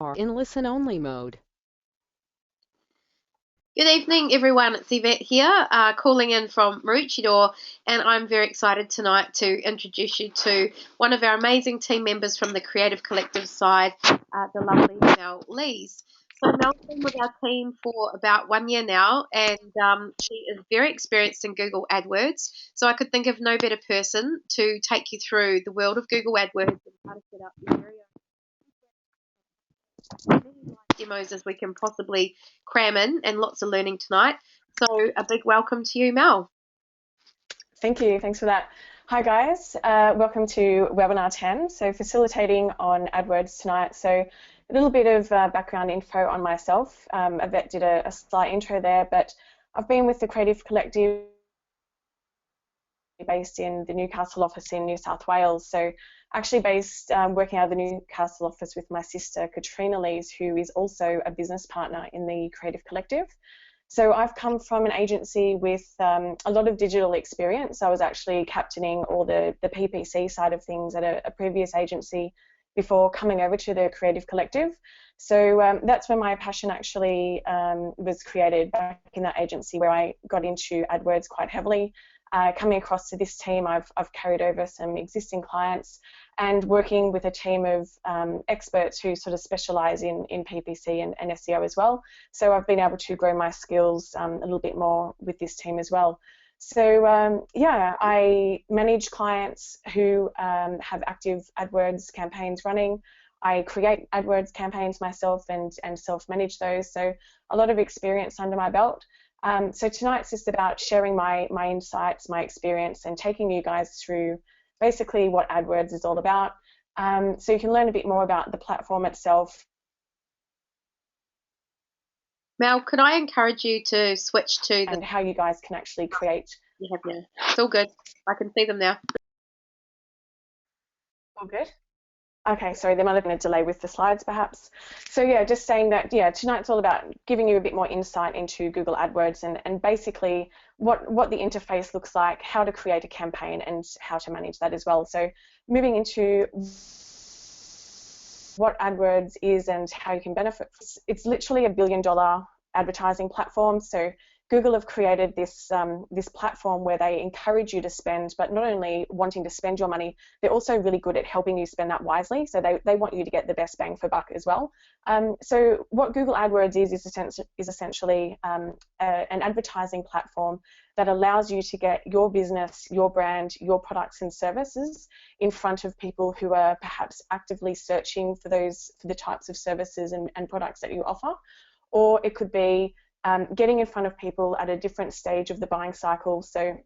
are in listen-only mode. Good evening, everyone. It's Yvette here, calling in from Maroochydore, and I'm very excited tonight to introduce you to one of our amazing team members from the Creative Collective side, the lovely Mel Lees. So Mel's been with our team for about 1 year now, and she is very experienced in Google Adwords. So I could think of no better person to take you through the world of Google Adwords and how to set up your very own demos as we can possibly cram in, and lots of learning tonight. So a big welcome to you, Mel. Thank you. Thanks for that. Hi, guys. Welcome to webinar 10. So facilitating on AdWords tonight. So a little bit of background info on myself. Yvette did a slight intro there, but I've been with the Creative Collective based in the Newcastle office in New South Wales. So actually based working out of the Newcastle office with my sister, Katrina Lees, who is also a business partner in the Creative Collective. So I've come from an agency with a lot of digital experience. I was actually captaining all the PPC side of things at a previous agency before coming over to the Creative Collective. So that's where my passion actually was created, back in that agency where I got into AdWords quite heavily. Coming across to this team, I've carried over some existing clients and working with a team of experts who sort of specialise in PPC and SEO as well. So I've been able to grow my skills a little bit more with this team as well. So yeah, I manage clients who have active AdWords campaigns running. I create AdWords campaigns myself and self-manage those. So a lot of experience under my belt. So tonight's just about sharing my insights, my experience, and taking you guys through basically what AdWords is all about. So you can learn a bit more about the platform itself. Mel, could I encourage you to switch to and how you guys can actually create. You have now. It's all good. I can see them now. All good? Okay, sorry, there might have been a delay with the slides perhaps. So yeah, just saying that, yeah, tonight's all about giving you a bit more insight into Google AdWords and basically what the interface looks like, how to create a campaign and how to manage that as well. So moving into what AdWords is and how you can benefit. It's literally $1 billion advertising platform. So Google have created this platform where they encourage you to spend, but not only wanting to spend your money, they're also really good at helping you spend that wisely. So they want you to get the best bang for buck as well. So what Google AdWords is essentially an advertising platform that allows you to get your business, your brand, your products and services in front of people who are perhaps actively searching for the types of services and products that you offer. Or it could be getting in front of people at a different stage of the buying cycle. So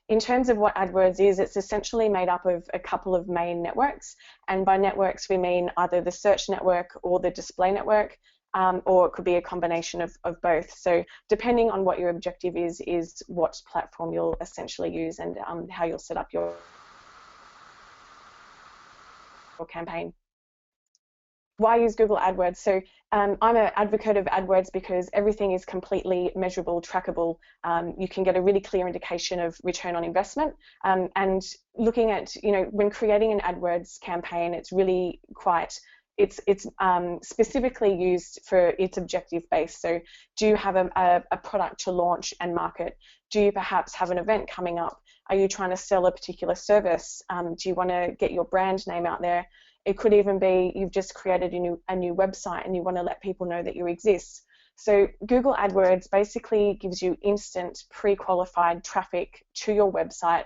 in terms of what AdWords is, it's essentially made up of a couple of main networks. And by networks, we mean either the search network or the display network, or it could be a combination of both. So depending on what your objective is what platform you'll essentially use and how you'll set up your campaign. Why use Google AdWords? So I'm an advocate of AdWords because everything is completely measurable, trackable. You can get a really clear indication of return on investment. And looking at, when creating an AdWords campaign, it's really it's specifically used for its objective base. So do you have a product to launch and market? Do you perhaps have an event coming up? Are you trying to sell a particular service? Do you want to get your brand name out there? It could even be you've just created a new website and you want to let people know that you exist. So Google AdWords basically gives you instant pre-qualified traffic to your website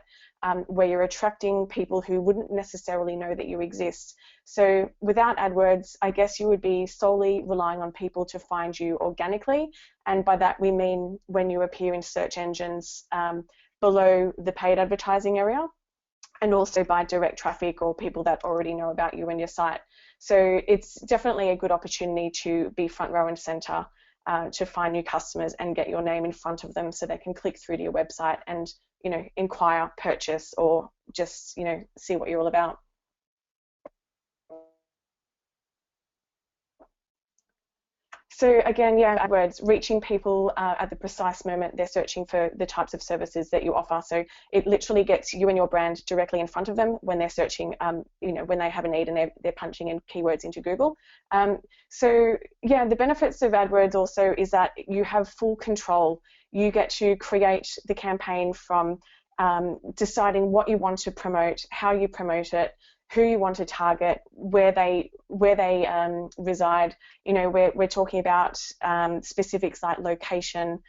where you're attracting people who wouldn't necessarily know that you exist. So without AdWords, I guess you would be solely relying on people to find you organically. And by that we mean when you appear in search engines below the paid advertising area, and also by direct traffic or people that already know about you and your site. So it's definitely a good opportunity to be front row and center to find new customers and get your name in front of them so they can click through to your website and inquire, purchase, or just see what you're all about. So again, yeah, AdWords, reaching people at the precise moment they're searching for the types of services that you offer. So it literally gets you and your brand directly in front of them when they're searching, when they have a need and they're punching in keywords into Google. So yeah, the benefits of AdWords also is that you have full control. You get to create the campaign from deciding what you want to promote, how you promote it, who you want to target, where they reside. We're talking about specifics like location.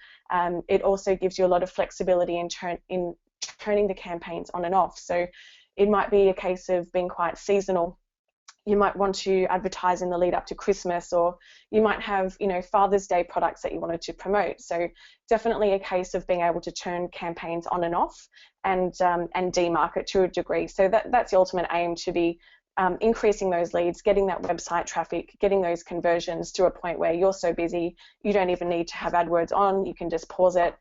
It also gives you a lot of flexibility in turning the campaigns on and off. So it might be a case of being quite seasonal. You might want to advertise in the lead up to Christmas, or you might have, Father's Day products that you wanted to promote. So definitely a case of being able to turn campaigns on and off and demarket to a degree. So that's the ultimate aim, to be increasing those leads, getting that website traffic, getting those conversions to a point where you're so busy you don't even need to have AdWords on. You can just pause it,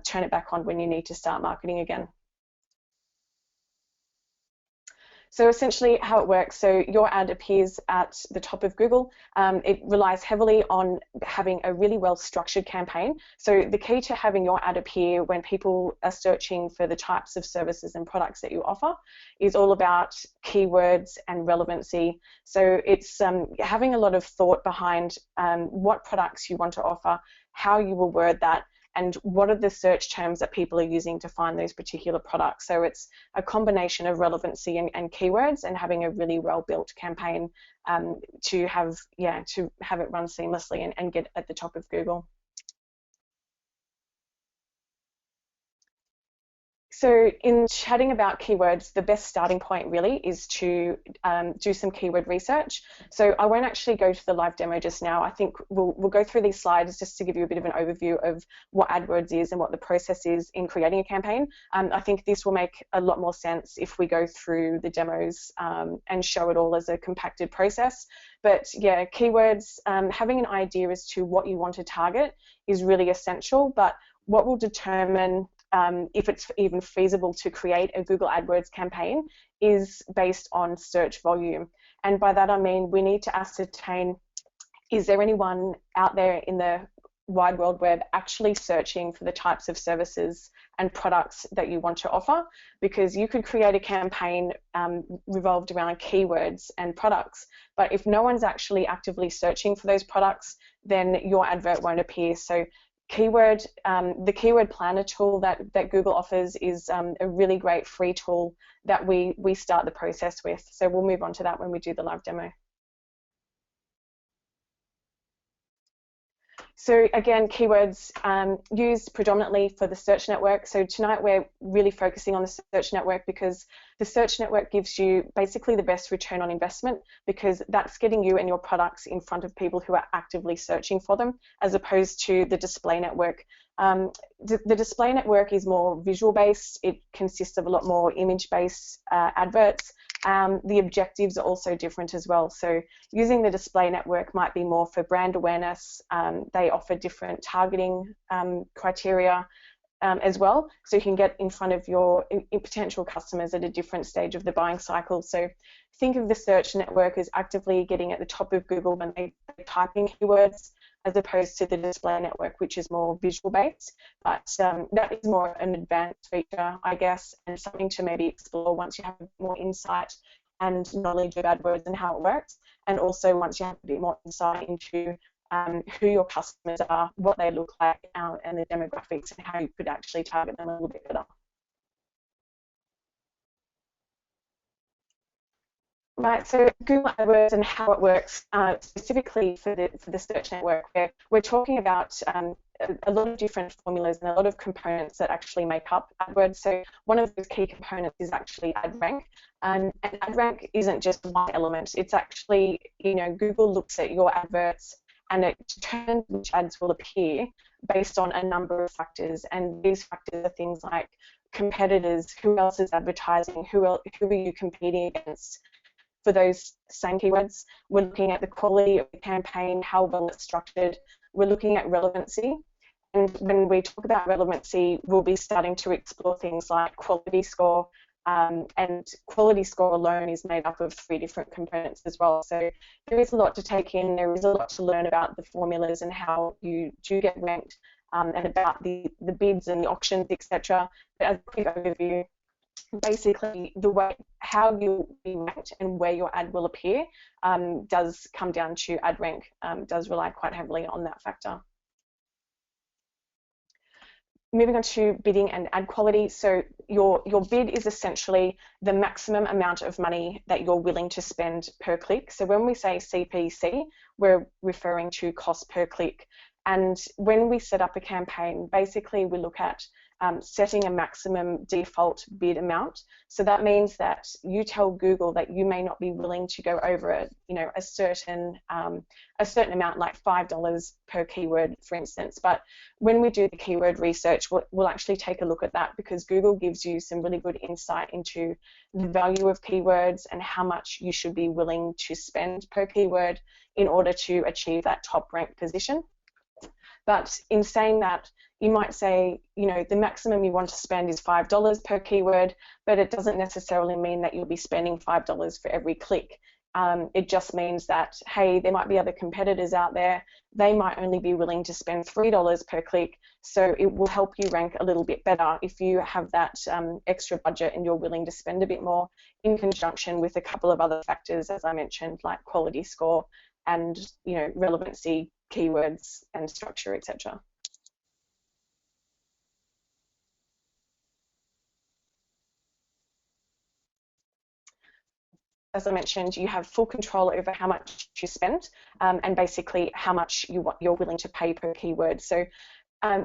turn it back on when you need to start marketing again. So essentially how it works, so your ad appears at the top of Google. It relies heavily on having a really well-structured campaign. So the key to having your ad appear when people are searching for the types of services and products that you offer is all about keywords and relevancy. So it's having a lot of thought behind what products you want to offer, how you will word that, and what are the search terms that people are using to find those particular products. So it's a combination of relevancy and keywords, and having a really well-built campaign to have it run seamlessly and get at the top of Google. So in chatting about keywords, the best starting point really is to do some keyword research. So I won't actually go to the live demo just now. I think we'll go through these slides just to give you a bit of an overview of what AdWords is and what the process is in creating a campaign. I think this will make a lot more sense if we go through the demos and show it all as a compacted process. But yeah, keywords, having an idea as to what you want to target is really essential, but what will determine if it's even feasible to create a Google AdWords campaign is based on search volume. And by that I mean we need to ascertain, is there anyone out there in the wide world web actually searching for the types of services and products that you want to offer? Because you could create a campaign revolved around keywords and products, but if no one's actually actively searching for those products, then your advert won't appear. So the keyword planner tool that Google offers is a really great free tool that we start the process with. So we'll move on to that when we do the live demo. So again, keywords used predominantly for the search network. So tonight we're really focusing on the search network because the search network gives you basically the best return on investment, because that's getting you and your products in front of people who are actively searching for them, as opposed to the display network. The display network is more visual based. It consists of a lot more image based adverts. The objectives are also different as well. So using the display network might be more for brand awareness. They offer different targeting criteria as well, so you can get in front of your potential customers at a different stage of the buying cycle. So think of the search network as actively getting at the top of Google when they're typing keywords, as opposed to the display network, which is more visual based. But that is more an advanced feature, I guess, and something to maybe explore once you have more insight and knowledge of AdWords and how it works, and also once you have a bit more insight into who your customers are, what they look like, and the demographics, and how you could actually target them a little bit better. Right, so Google AdWords and how it works specifically for the search network, where we're talking about a lot of different formulas and a lot of components that actually make up AdWords. So one of those key components is actually ad rank, and ad rank isn't just one element. It's actually, Google looks at your adverts and it determines which ads will appear based on a number of factors, and these factors are things like competitors, who else is advertising, who are you competing against for those same keywords. We're looking at the quality of the campaign, how well it's structured. We're looking at relevancy, and when we talk about relevancy, we'll be starting to explore things like quality score, and quality score alone is made up of 3 different components as well. So there is a lot to take in. There is a lot to learn about the formulas and how you do get ranked, and about the bids and the auctions, etc. But as a quick overview, basically the way how you'll be ranked and where your ad will appear does come down to ad rank, does rely quite heavily on that factor. Moving on to bidding and ad quality. So your bid is essentially the maximum amount of money that you're willing to spend per click. So when we say CPC, we're referring to cost per click. And when we set up a campaign, basically we look at setting a maximum default bid amount. So that means that you tell Google that you may not be willing to go over a certain amount, like $5 per keyword, for instance. But when we do the keyword research, we'll actually take a look at that, because Google gives you some really good insight into the value of keywords and how much you should be willing to spend per keyword in order to achieve that top rank position. But in saying that, you might say, the maximum you want to spend is $5 per keyword, but it doesn't necessarily mean that you'll be spending $5 for every click. It just means that, hey, there might be other competitors out there. They might only be willing to spend $3 per click. So it will help you rank a little bit better if you have that extra budget and you're willing to spend a bit more, in conjunction with a couple of other factors, as I mentioned, like quality score and relevancy, keywords and structure, etc. As I mentioned, you have full control over how much you spend, and basically how much you're willing to pay per keyword. So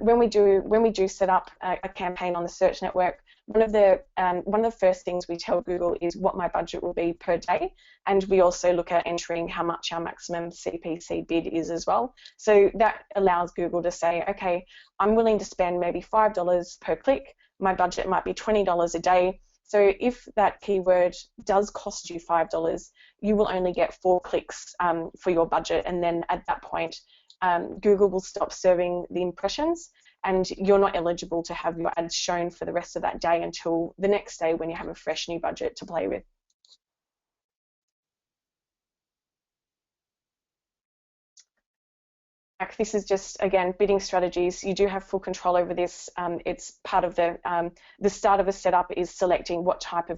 when we do set up a campaign on the search network, one of the first things we tell Google is what my budget will be per day, and we also look at entering how much our maximum CPC bid is as well. So that allows Google to say, okay, I'm willing to spend maybe $5 per click. My budget might be $20 a day. So if that keyword does cost you $5, you will only get 4 clicks for your budget, and then at that point, Google will stop serving the impressions, and you're not eligible to have your ads shown for the rest of that day until the next day when you have a fresh new budget to play with. This is just, again, bidding strategies. You do have full control over this. It's part of the start of a setup is selecting what type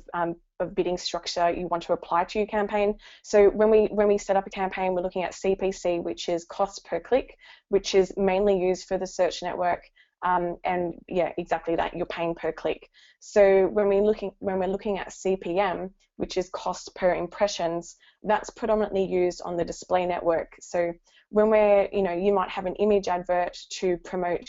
of bidding structure you want to apply to your campaign. So when we set up a campaign, we're looking at CPC, which is cost per click, which is mainly used for the search network. And yeah, exactly that, you're paying per click. So when we're looking at CPM, which is cost per impressions, that's predominantly used on the display network. So when you might have an image advert to promote,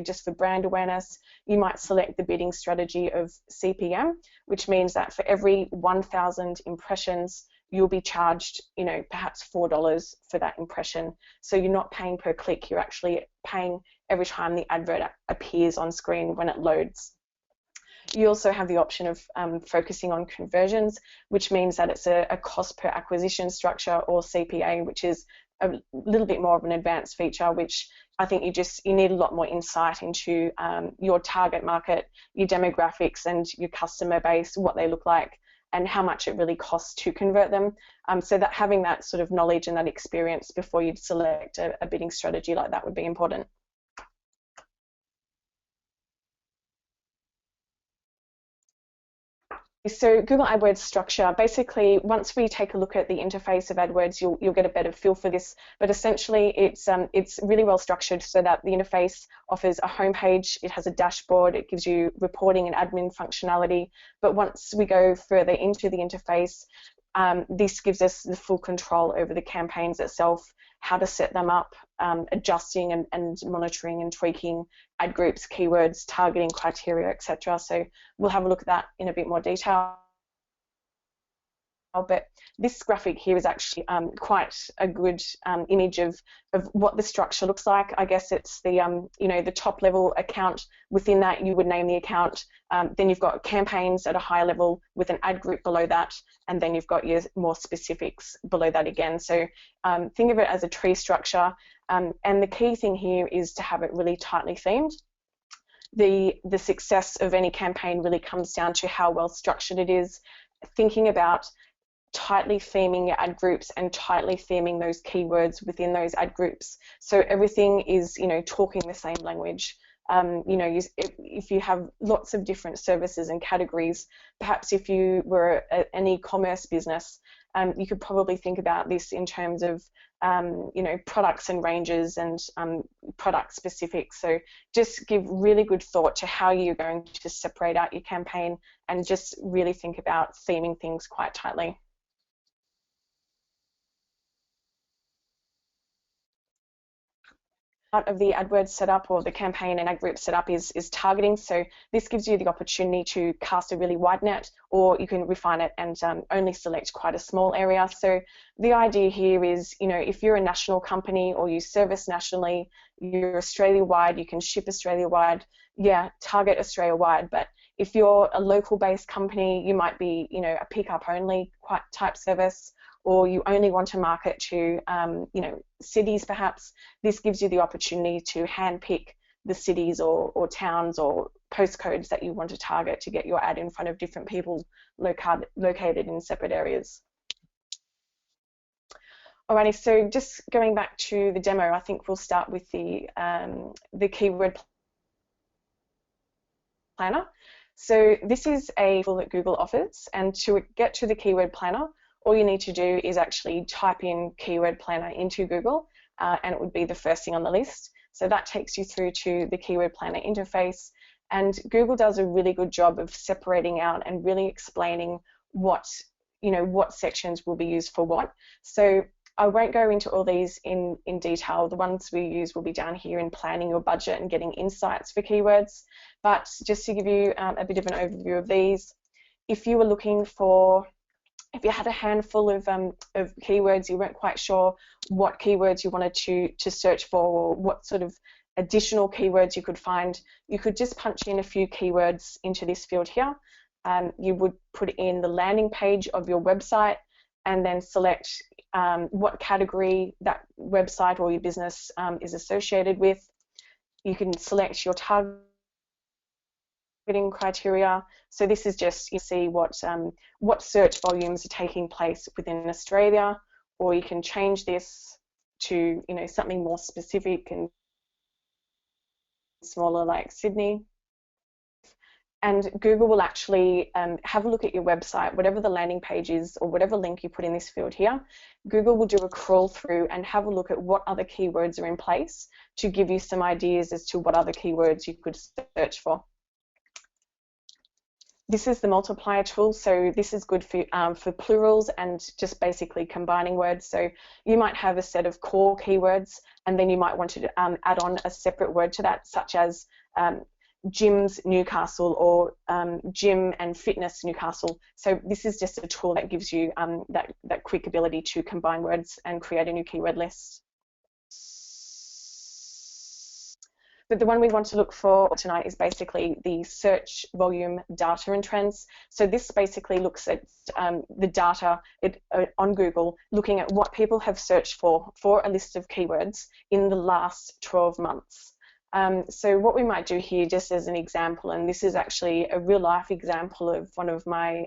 just for brand awareness, you might select the bidding strategy of CPM, which means that for every 1,000 impressions, you'll be charged, perhaps $4 for that impression. So you're not paying per click, you're actually paying every time the advert appears on screen when it loads. You also have the option of focusing on conversions, which means that it's a cost per acquisition structure, or CPA, which is a little bit more of an advanced feature, which I think you need a lot more insight into your target market, your demographics and your customer base, what they look like, and how much it really costs to convert them. So that having that sort of knowledge and that experience before you select a bidding strategy like that would be important. So Google Adwords Structure, basically once we take a look at the interface of AdWords, you'll get a better feel for this, but essentially it's really well structured so that the interface offers a homepage, it has a dashboard, it gives you reporting and admin functionality, but once we go further into the interface, this gives us the full control over the campaigns itself, how to set them up, adjusting and monitoring and tweaking ad groups, keywords, targeting criteria, etc. So we'll have a look at that in a bit more detail. But this graphic here is actually quite a good image of what the structure looks like. I guess it's the the top level account. Within that, you would name the account. Then you've got campaigns at a higher level with an ad group below that, and then you've got your more specifics below that again. So think of it as a tree structure. And the key thing here is to have it really tightly themed. the success of any campaign really comes down to how well structured it is, thinking about tightly theming your ad groups and tightly theming those keywords within those ad groups. So everything is, talking the same language. If you have lots of different services and categories, perhaps if you were an e-commerce business, you could probably think about this in terms of, products and ranges and product specific. So just give really good thought to how you're going to separate out your campaign and just really think about theming things quite tightly. Part of the AdWords setup or the campaign and ad group setup is targeting. So this gives you the opportunity to cast a really wide net, or you can refine it and only select quite a small area. So the idea here is, if you're a national company or you service nationally, you're Australia-wide, you can ship Australia-wide, yeah, target Australia-wide. But if you're a local-based company, you might be, a pick-up-only type service, or you only want to market to, cities perhaps. This gives you the opportunity to handpick the cities or towns or postcodes that you want to target to get your ad in front of different people located in separate areas. Alrighty, so just going back to the demo, I think we'll start with the keyword planner. So this is a tool that Google offers, and to get to the keyword planner, all you need to do is actually type in keyword planner into Google, and it would be the first thing on the list. So that takes you through to the keyword planner interface, and Google does a really good job of separating out and really explaining what sections will be used for what. So I won't go into all these in detail. The ones we use will be down here in planning your budget and getting insights for keywords. But just to give you a bit of an overview of these, if you were looking for, if you had a handful of keywords, you weren't quite sure what keywords you wanted to search for or what sort of additional keywords you could find, you could just punch in a few keywords into this field here. You would put in the landing page of your website and then select what category that website or your business is associated with. You can select your targeting criteria. So this is just, you see what search volumes are taking place within Australia, or you can change this to something more specific and smaller like Sydney. And Google will actually have a look at your website, whatever the landing page is or whatever link you put in this field here. Google will do a crawl through and have a look at what other keywords are in place to give you some ideas as to what other keywords you could search for. This is the multiplier tool, so this is good for plurals and just basically combining words. So you might have a set of core keywords, and then you might want to add on a separate word to that, such as gyms Newcastle or gym and fitness Newcastle. So this is just a tool that gives you that quick ability to combine words and create a new keyword list. But the one we want to look for tonight is basically the search volume data and trends. So this basically looks at the data on Google, looking at what people have searched for a list of keywords in the last 12 months. So what we might do here, just as an example, and this is actually a real life example of one of my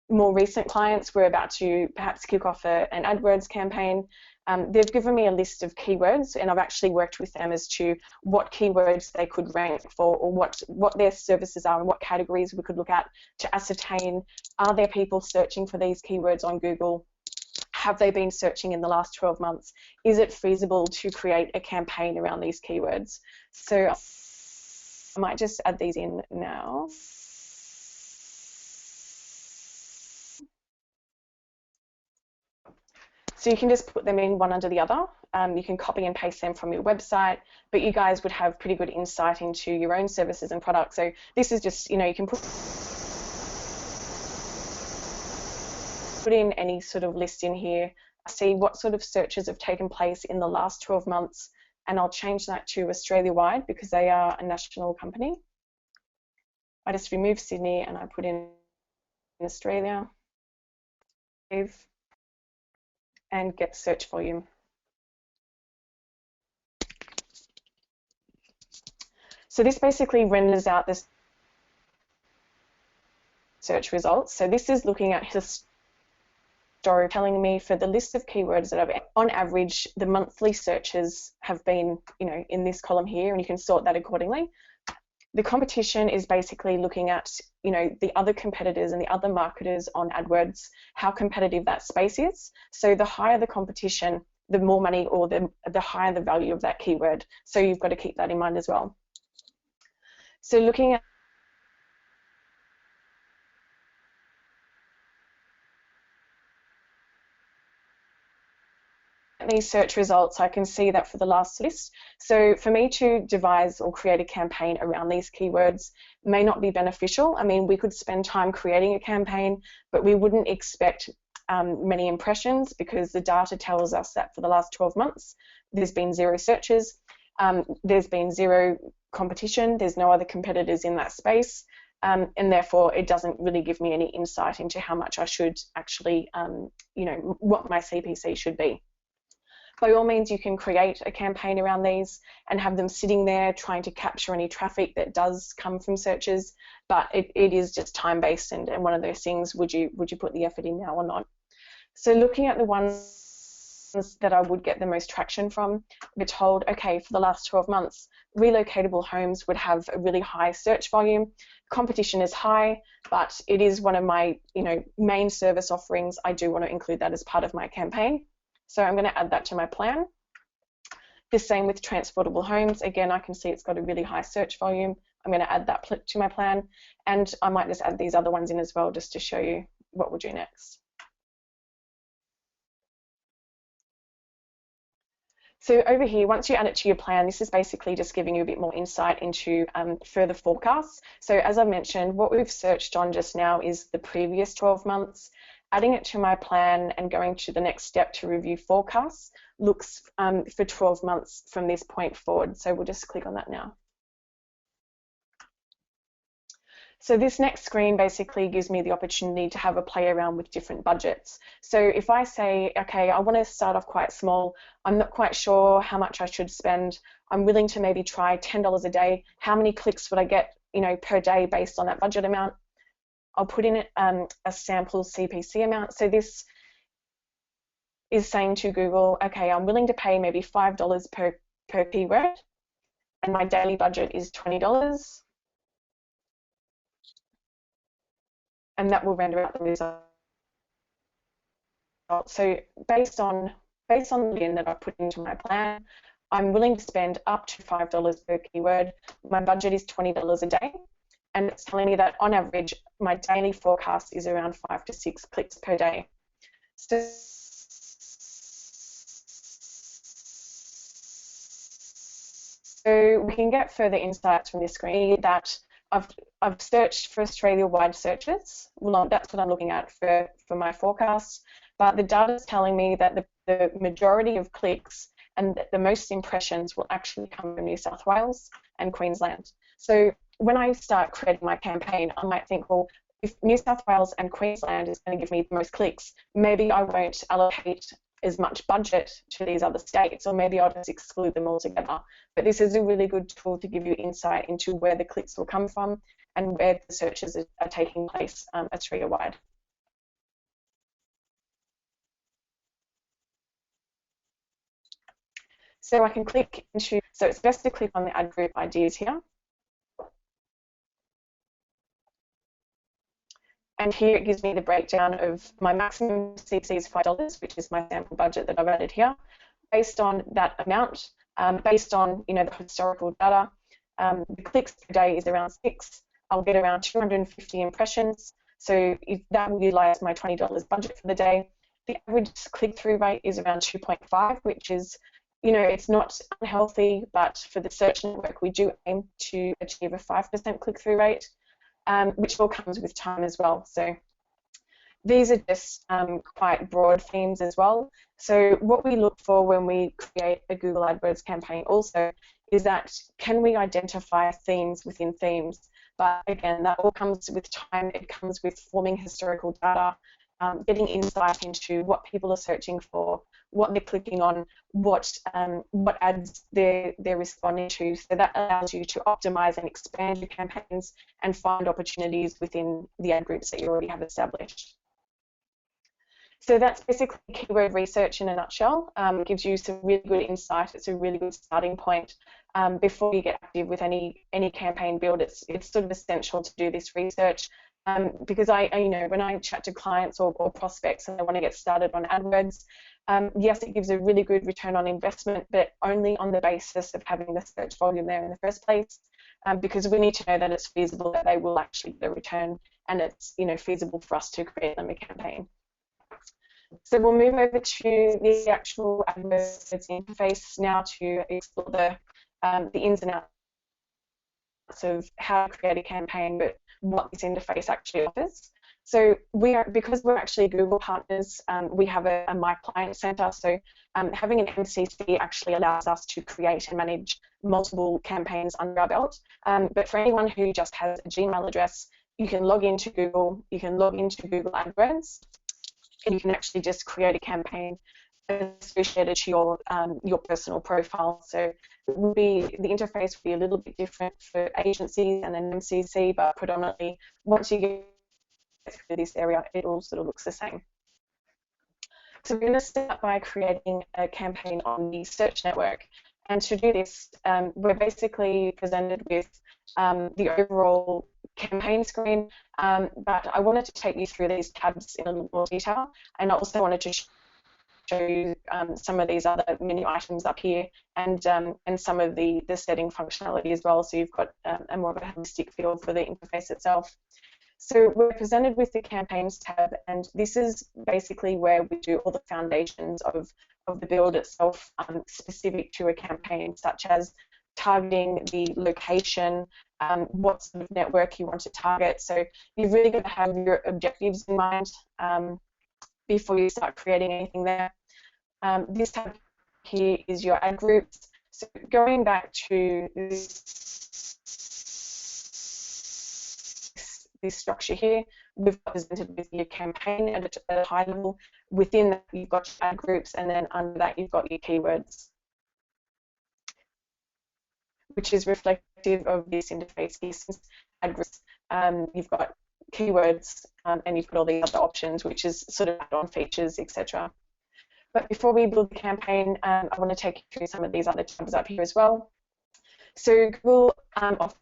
more recent clients. We're about to perhaps kick off an AdWords campaign. They've given me a list of keywords, and I've actually worked with them as to what keywords they could rank for, or what their services are and what categories we could look at to ascertain, are there people searching for these keywords on Google? Have they been searching in the last 12 months? Is it feasible to create a campaign around these keywords? So I might just add these in now. So you can just put them in one under the other. You can copy and paste them from your website, but you guys would have pretty good insight into your own services and products. So this is just, you can put in any sort of list in here, see what sort of searches have taken place in the last 12 months, and I'll change that to Australia-wide because they are a national company. I just remove Sydney and I put in Australia. Save. And get search volume. So this basically renders out the search results. So this is looking at story telling me for the list of keywords that I've, on average, the monthly searches have been, in this column here, and you can sort that accordingly. The competition is basically looking at, the other competitors and the other marketers on AdWords, how competitive that space is. So the higher the competition, the more money, or the higher the value of that keyword. So you've got to keep that in mind as well. So looking at these search results, I can see that for the last list. So for me to devise or create a campaign around these keywords may not be beneficial. I mean, we could spend time creating a campaign, but we wouldn't expect many impressions, because the data tells us that for the last 12 months, there's been 0 searches, there's been 0 competition, there's no other competitors in that space, and therefore it doesn't really give me any insight into how much I should actually, what my CPC should be. By all means, you can create a campaign around these and have them sitting there trying to capture any traffic that does come from searches, but it is just time-based, and one of those things, would you put the effort in now or not? So looking at the ones that I would get the most traction from, we're told, okay, for the last 12 months, relocatable homes would have a really high search volume. Competition is high, but it is one of my main service offerings. I do want to include that as part of my campaign. So I'm going to add that to my plan. The same with transportable homes. Again, I can see it's got a really high search volume. I'm going to add that to my plan, and I might just add these other ones in as well, just to show you what we'll do next. So over here, once you add it to your plan, this is basically just giving you a bit more insight into further forecasts. So as I mentioned, what we've searched on just now is the previous 12 months. Adding it to my plan and going to the next step to review forecasts looks for 12 months from this point forward. So we'll just click on that now. So this next screen basically gives me the opportunity to have a play around with different budgets. So if I say, okay, I want to start off quite small, I'm not quite sure how much I should spend, I'm willing to maybe try $10 a day, how many clicks would I get per day based on that budget amount? I'll put in a sample CPC amount. So this is saying to Google, okay, I'm willing to pay maybe $5 per keyword, and my daily budget is $20. And that will render out the result. So based on the bin that I put into my plan, I'm willing to spend up to $5 per keyword. My budget is $20 a day, and it's telling me that on average, my daily forecast is around 5 to 6 clicks per day. So we can get further insights from this screen that I've searched for Australia-wide searches. Well, that's what I'm looking at for my forecast. But the data is telling me that the majority of clicks and the most impressions will actually come from New South Wales and Queensland. So when I start creating my campaign, I might think, well, if New South Wales and Queensland is going to give me the most clicks, maybe I won't allocate as much budget to these other states, or maybe I'll just exclude them altogether. But this is a really good tool to give you insight into where the clicks will come from and where the searches are taking place Australia-wide. So I can click into, so it's best to click on the ad group ideas here. And here it gives me the breakdown of my maximum CPC is $5, which is my sample budget that I've added here. Based on that amount, based on the historical data, the clicks per day is around 6. I'll get around 250 impressions. So that will utilize my $20 budget for the day. The average click-through rate is around 2.5, which is, it's not unhealthy, but for the search network, we do aim to achieve a 5% click-through rate. Which all comes with time as well. So these are just quite broad themes as well. So what we look for when we create a Google AdWords campaign also is that, can we identify themes within themes? But again, that all comes with time. It comes with forming historical data, getting insight into what people are searching for, what they're clicking on, what ads they're responding to. So that allows you to optimize and expand your campaigns and find opportunities within the ad groups that you already have established. So that's basically keyword research in a nutshell. It gives you some really good insight. It's a really good starting point before you get active with any campaign build. It's sort of essential to do this research because when I chat to clients or prospects and they want to get started on AdWords, yes, it gives a really good return on investment, but only on the basis of having the search volume there in the first place, because we need to know that it's feasible, that they will actually get a return, and it's feasible for us to create them a campaign. So we'll move over to the actual Adwords interface now to explore the ins and outs of how to create a campaign, but what this interface actually offers. So because we're actually Google partners, we have a My Client Center. So having an MCC actually allows us to create and manage multiple campaigns under our belt. But for anyone who just has a Gmail address, you can log into Google, you can log into Google Adwords, and you can actually just create a campaign associated to your personal profile. So the interface will be a little bit different for agencies and an MCC, but predominantly once you get through this area, it all sort of looks the same. So we're going to start by creating a campaign on the search network. And to do this, we're basically presented with the overall campaign screen, but I wanted to take you through these tabs in a little more detail, and I also wanted to show you some of these other menu items up here and some of the setting functionality as well, so you've got a more of a holistic feel for the interface itself. So we're presented with the Campaigns tab, and this is basically where we do all the foundations of the build itself, specific to a campaign, such as targeting, the location, what sort of network you want to target. So you've really got to have your objectives in mind before you start creating anything there. This tab here is your ad groups. So going back to this structure here, we've presented with your campaign at a high level. Within that, you've got your ad groups, and then under that, you've got your keywords, which is reflective of this interface here. Since ad groups, you've got keywords, and you've got all these other options, which is sort of add-on features, etc. But before we build the campaign, I want to take you through some of these other tabs up here as well. So Google offers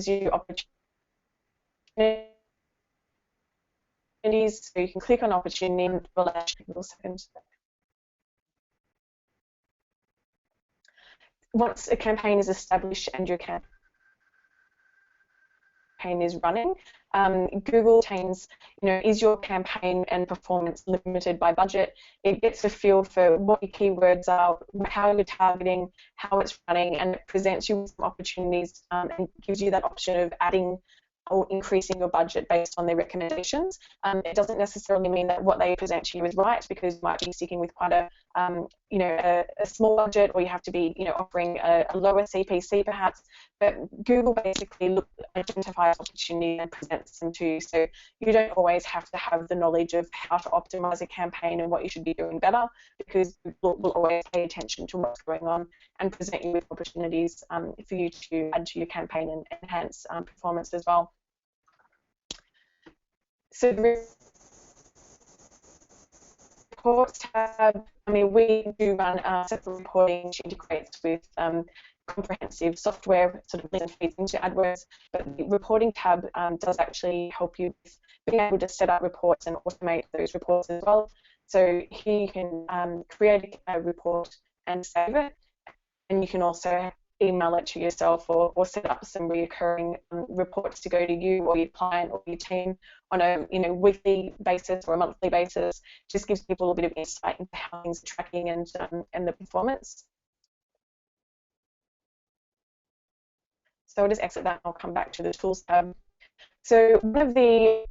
you opportunities, so you can click on opportunity and a second. Once a campaign is established and your campaign is running, Google obtains, is your campaign and performance limited by budget? It gets a feel for what your keywords are, how you're targeting, how it's running, and it presents you with some opportunities and gives you that option of adding or increasing your budget based on their recommendations. It doesn't necessarily mean that what they present to you is right, because you might be sticking with quite a small budget, or you have to be offering a lower CPC perhaps. But Google basically identifies opportunity and presents them to you, so you don't always have to have the knowledge of how to optimize a campaign and what you should be doing better, because Google will always pay attention to what's going on and present you with opportunities for you to add to your campaign and enhance performance as well. So the reports tab, we do run separate reporting which integrates with comprehensive software, sort of links and feeds into AdWords, but the reporting tab does actually help you with being able to set up reports and automate those reports as well. So here you can create a report and save it, and you can also email it to yourself or set up some recurring reports to go to you or your client or your team on a weekly basis or a monthly basis. Just gives people a bit of insight into how things are tracking and the performance. So I'll just exit that and I'll come back to the Tools tab. So one of the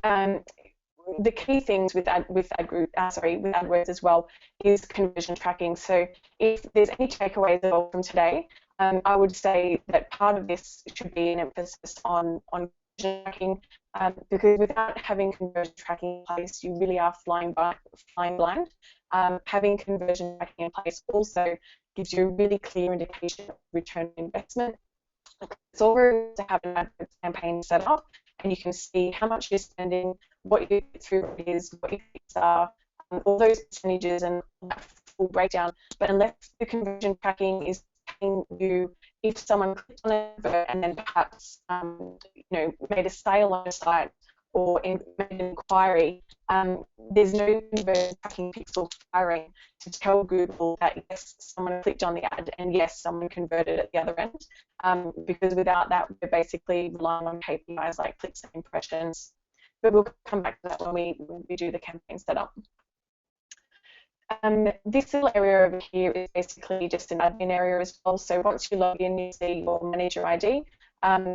key things with AdWords as well is conversion tracking. So if there's any takeaways at all from today, I would say that part of this should be an emphasis on tracking, because without having conversion tracking in place, you really are flying blind. Having conversion tracking in place also gives you a really clear indication of return on investment. It's all very good to have an AdWords campaign set up, and you can see how much you're spending, what your through rate is, what your fees are, all those percentages and that full breakdown. But unless the conversion tracking is telling you if someone clicked on an advert and then perhaps made a sale on a site or made an inquiry, there's no conversion tracking pixel firing to tell Google that yes, someone clicked on the ad and yes, someone converted at the other end. Because without that, we're basically relying on KPIs like clicks and impressions. But we'll come back to that when we do the campaign setup. This little area over here is basically just an admin area as well. So once you log in, you see your manager ID.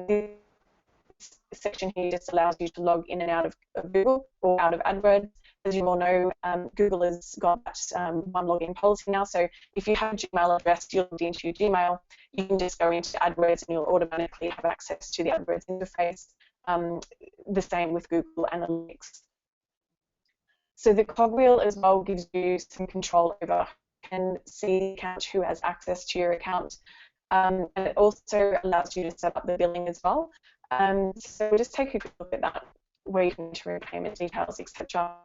This section here just allows you to log in and out of Google or out of AdWords. As you all know, Google has got one login policy now. So if you have a Gmail address, you're logged into your Gmail, you can just go into AdWords and you'll automatically have access to the Adwords interface. The same with Google Analytics. So the cogwheel as well gives you some control over who can see the account, who has access to your account. And it also allows you to set up the billing as well. So we'll just take a quick look at that, where you can enter in payment details, etc.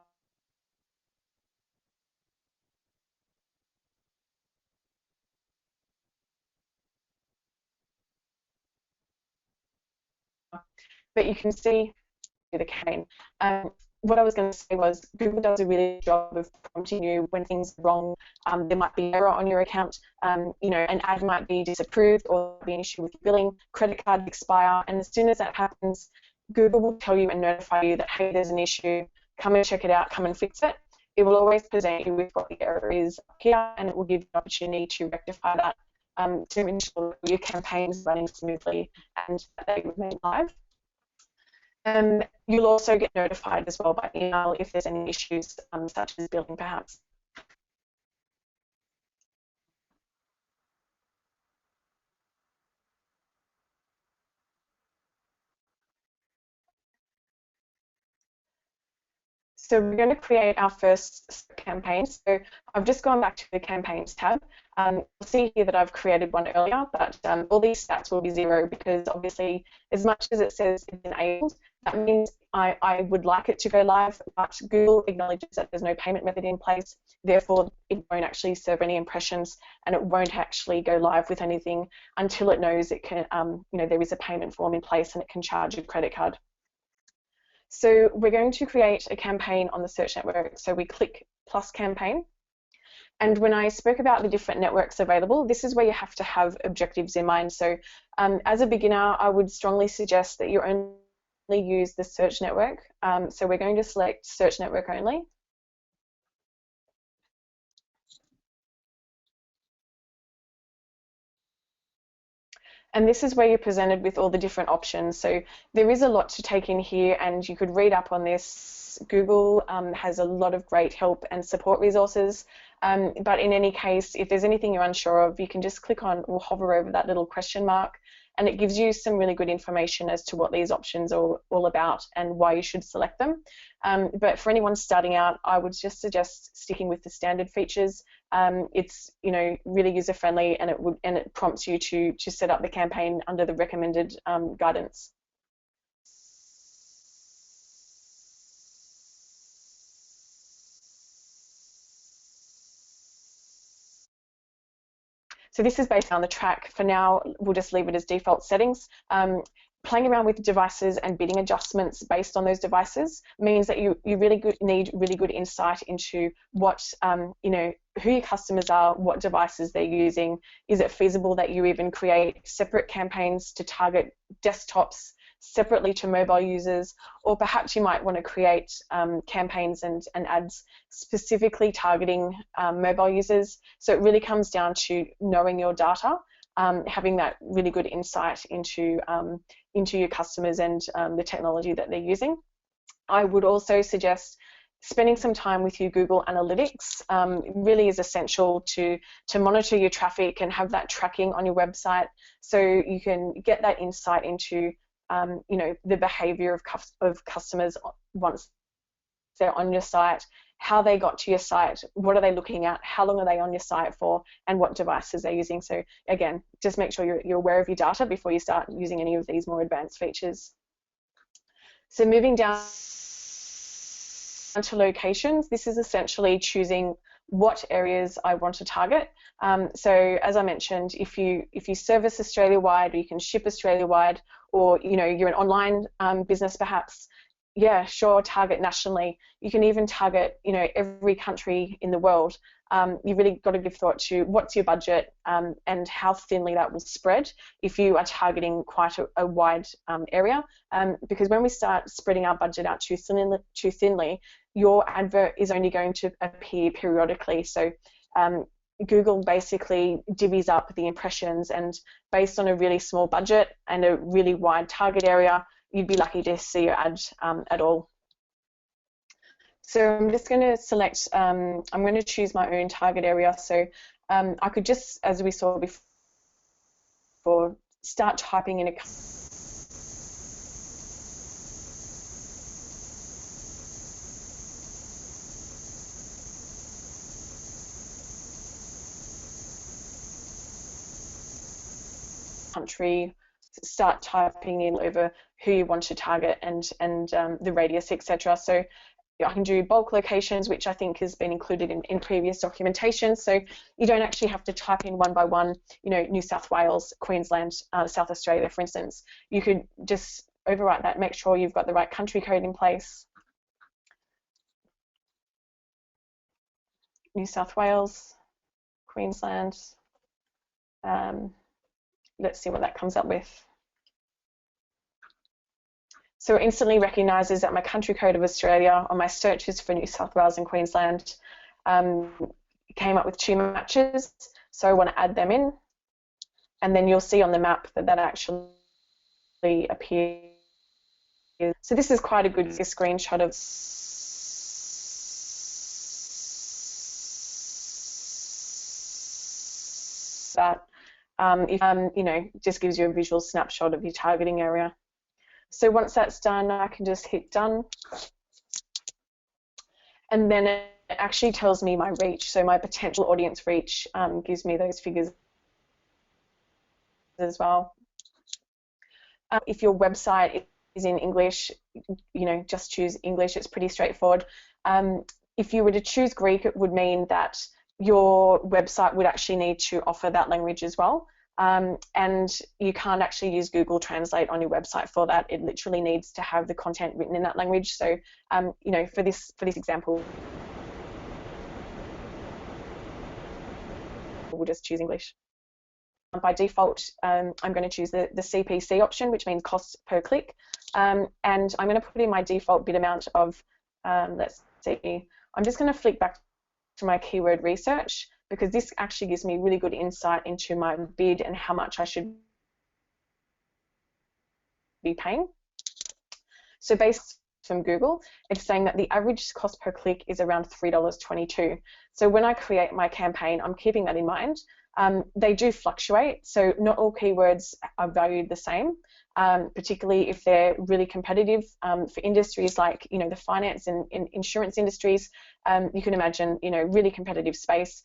But you can see the campaign. What I was going to say was Google does a really good job of prompting you when things are wrong. There might be error on your account. An ad might be disapproved or be an issue with billing, credit card expire, and as soon as that happens, Google will tell you and notify you that, hey, there's an issue, come and check it out, come and fix it. It will always present you with what the error is here, and it will give you the opportunity to rectify that to ensure that your campaign is running smoothly and that they remain live. You'll also get notified as well by email if there's any issues, such as billing perhaps. So we're going to create our first campaign. So I've just gone back to the campaigns tab. You'll see here that I've created one earlier, but all these stats will be 0 because obviously as much as it says it's enabled, that means I would like it to go live, but Google acknowledges that there's no payment method in place, therefore it won't actually serve any impressions and it won't actually go live with anything until it knows it can, there is a payment form in place and it can charge a credit card. So we're going to create a campaign on the search network. So we click plus campaign. And when I spoke about the different networks available, this is where you have to have objectives in mind. So as a beginner, I would strongly suggest that you only use the search network. So we're going to select search network only. And this is where you're presented with all the different options. So there is a lot to take in here and you could read up on this. Google has a lot of great help and support resources. But in any case, if there's anything you're unsure of, you can just click on or hover over that little question mark and it gives you some really good information as to what these options are all about and why you should select them. But for anyone starting out, I would just suggest sticking with the standard features. It's really user friendly and it prompts you to set up the campaign under the recommended guidance. So this is based on the track. For now, we'll just leave it as default settings. Playing around with devices and bidding adjustments based on those devices means that you really need really good insight into what, who your customers are, what devices they're using. Is it feasible that you even create separate campaigns to target desktops separately to mobile users, or perhaps you might want to create campaigns and ads specifically targeting mobile users. So it really comes down to knowing your data, having that really good insight into your customers and the technology that they're using. I would also suggest spending some time with your Google Analytics. Really is essential to monitor your traffic and have that tracking on your website so you can get that insight into you know, the behavior of customers once they're on your site, how they got to your site, what are they looking at, how long are they on your site for, and what devices they're using. So again, just make sure you're aware of your data before you start using any of these more advanced features. So moving down to locations, this is essentially choosing what areas I want to target. So as I mentioned, if you service Australia-wide, or you can ship Australia-wide, or you know, you're an online business perhaps, yeah, sure, target nationally. You can even target, you know, every country in the world. You've really got to give thought to what's your budget and how thinly that will spread if you are targeting quite a wide area. Because when we start spreading our budget out too thinly, your advert is only going to appear periodically. So Google basically divvies up the impressions, and based on a really small budget and a really wide target area, you'd be lucky to see your ad at all. So I'm just going to select, I'm going to choose my own target area. So I could just, as we saw before, start typing in a country, start typing in over who you want to target and the radius, etc. So I can do bulk locations, which I think has been included in previous documentation. So you don't actually have to type in one by one, you know, New South Wales, Queensland, South Australia, for instance. You could just overwrite that, make sure you've got the right country code in place. New South Wales, Queensland. Let's see what that comes up with. So it instantly recognises that my country code of Australia on my searches for New South Wales and Queensland came up with 2 matches. So I want to add them in, and then you'll see on the map that that actually appears. So this is quite a good screenshot of that. You know, just gives you a visual snapshot of your targeting area. So once that's done, I can just hit done. And then it actually tells me my reach, so my potential audience reach gives me those figures as well. If your website is in English, you know, just choose English, it's pretty straightforward. If you were to choose Greek, it would mean that your website would actually need to offer that language as well. And you can't actually use Google Translate on your website for that. It literally needs to have the content written in that language. So, you know, for this example, we'll just choose English. By default, I'm going to choose the CPC option, which means cost per click, and I'm going to put in my default bid amount of, let's see, I'm just going to flick back to my keyword research, because this actually gives me really good insight into my bid and how much I should be paying. So based from Google, it's saying that the average cost per click is around $3.22. So when I create my campaign, I'm keeping that in mind. They do fluctuate, so not all keywords are valued the same, particularly if they're really competitive. For industries like, you know, the finance and insurance industries, you can imagine, you know, really competitive space.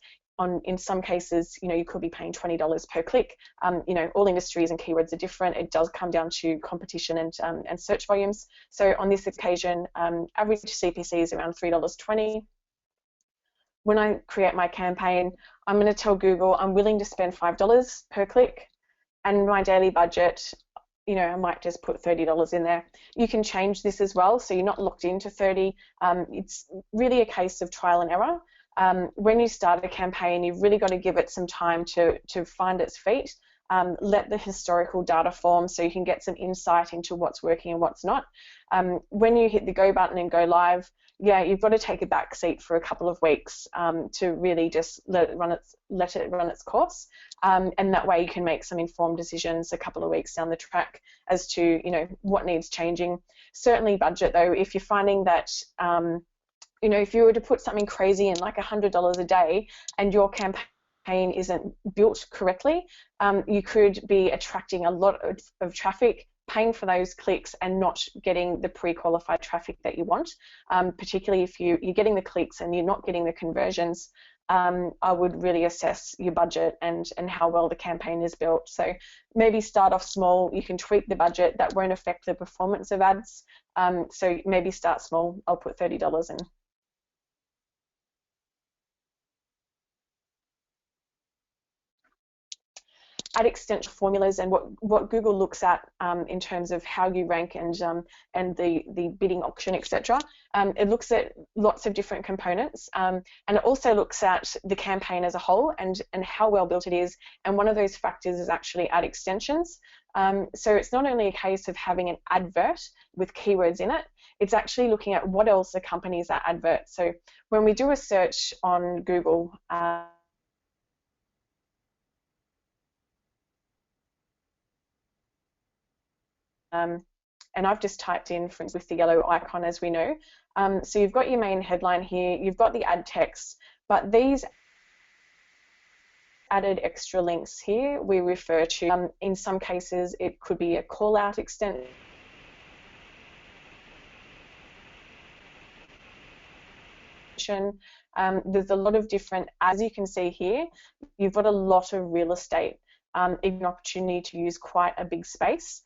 In some cases, you know, you could be paying $20 per click. You know, all industries and keywords are different. It does come down to competition and search volumes. So on this occasion, average CPC is around $3.20. When I create my campaign, I'm going to tell Google I'm willing to spend $5 per click, and my daily budget, you know, I might just put $30 in there. You can change this as well, so you're not locked into 30. It's really a case of trial and error. When you start a campaign, you've really got to give it some time to find its feet. Let the historical data form so you can get some insight into what's working and what's not. When you hit the go button and go live, yeah, you've got to take a back seat for a couple of weeks to really just let it run its course, and that way you can make some informed decisions a couple of weeks down the track as to, you know, what needs changing. Certainly budget though. If you're finding that you know, if you were to put something crazy in like $100 a day and your campaign isn't built correctly, you could be attracting a lot of traffic paying for those clicks and not getting the pre-qualified traffic that you want, particularly if you're getting the clicks and you're not getting the conversions. I would really assess your budget and how well the campaign is built. So maybe start off small. You can tweak the budget. That won't affect the performance of ads. So maybe start small. I'll put $30 in. Ad extension formulas and what Google looks at in terms of how you rank and the bidding auction, etc. It looks at lots of different components, and it also looks at the campaign as a whole and how well built it is. And one of those factors is actually ad extensions. So it's not only a case of having an advert with keywords in it, it's actually looking at what else accompanies that advert. So when we do a search on Google, and I've just typed in, for instance, with the yellow icon, as we know. So you've got your main headline here, you've got the ad text, but these added extra links here we refer to, in some cases, it could be a call-out extension. There's a lot of different, as you can see here, you've got a lot of real estate, an opportunity to use quite a big space.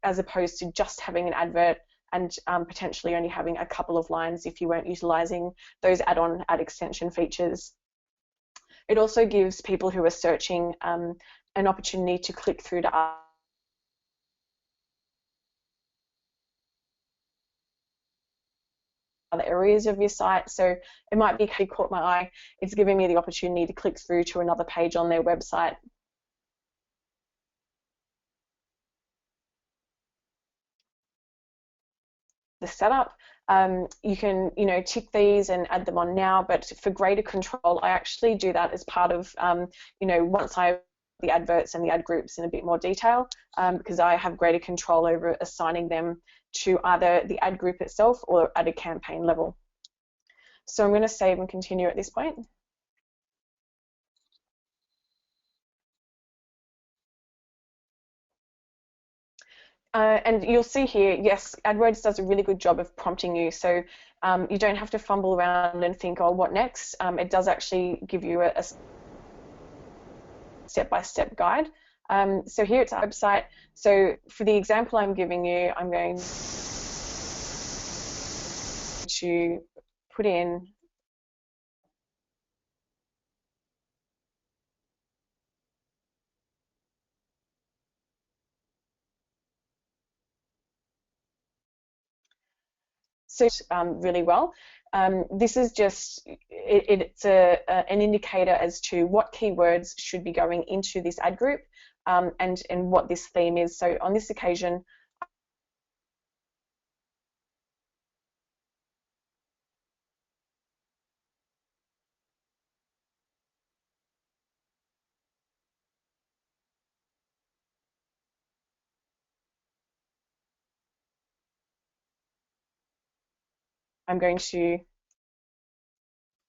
As opposed to just having an advert and potentially only having a couple of lines if you weren't utilizing those add-on ad extension features. It also gives people who are searching an opportunity to click through to other areas of your site. So it might be, hey, caught my eye, it's giving me the opportunity to click through to another page on their website. The setup. You can, tick these and add them on now, but for greater control, I actually do that as part of, once I have the adverts and the ad groups in a bit more detail, because I have greater control over assigning them to either the ad group itself or at a campaign level. So I'm going to save and continue at this point. And you'll see here, yes, AdWords does a really good job of prompting you, so you don't have to fumble around and think, oh, what next? It does actually give you a step-by-step guide. So here it's our website. So for the example I'm giving you, I'm going to put in really well. This is just, it's an indicator as to what keywords should be going into this ad group and what this theme is. So on this occasion, I'm going to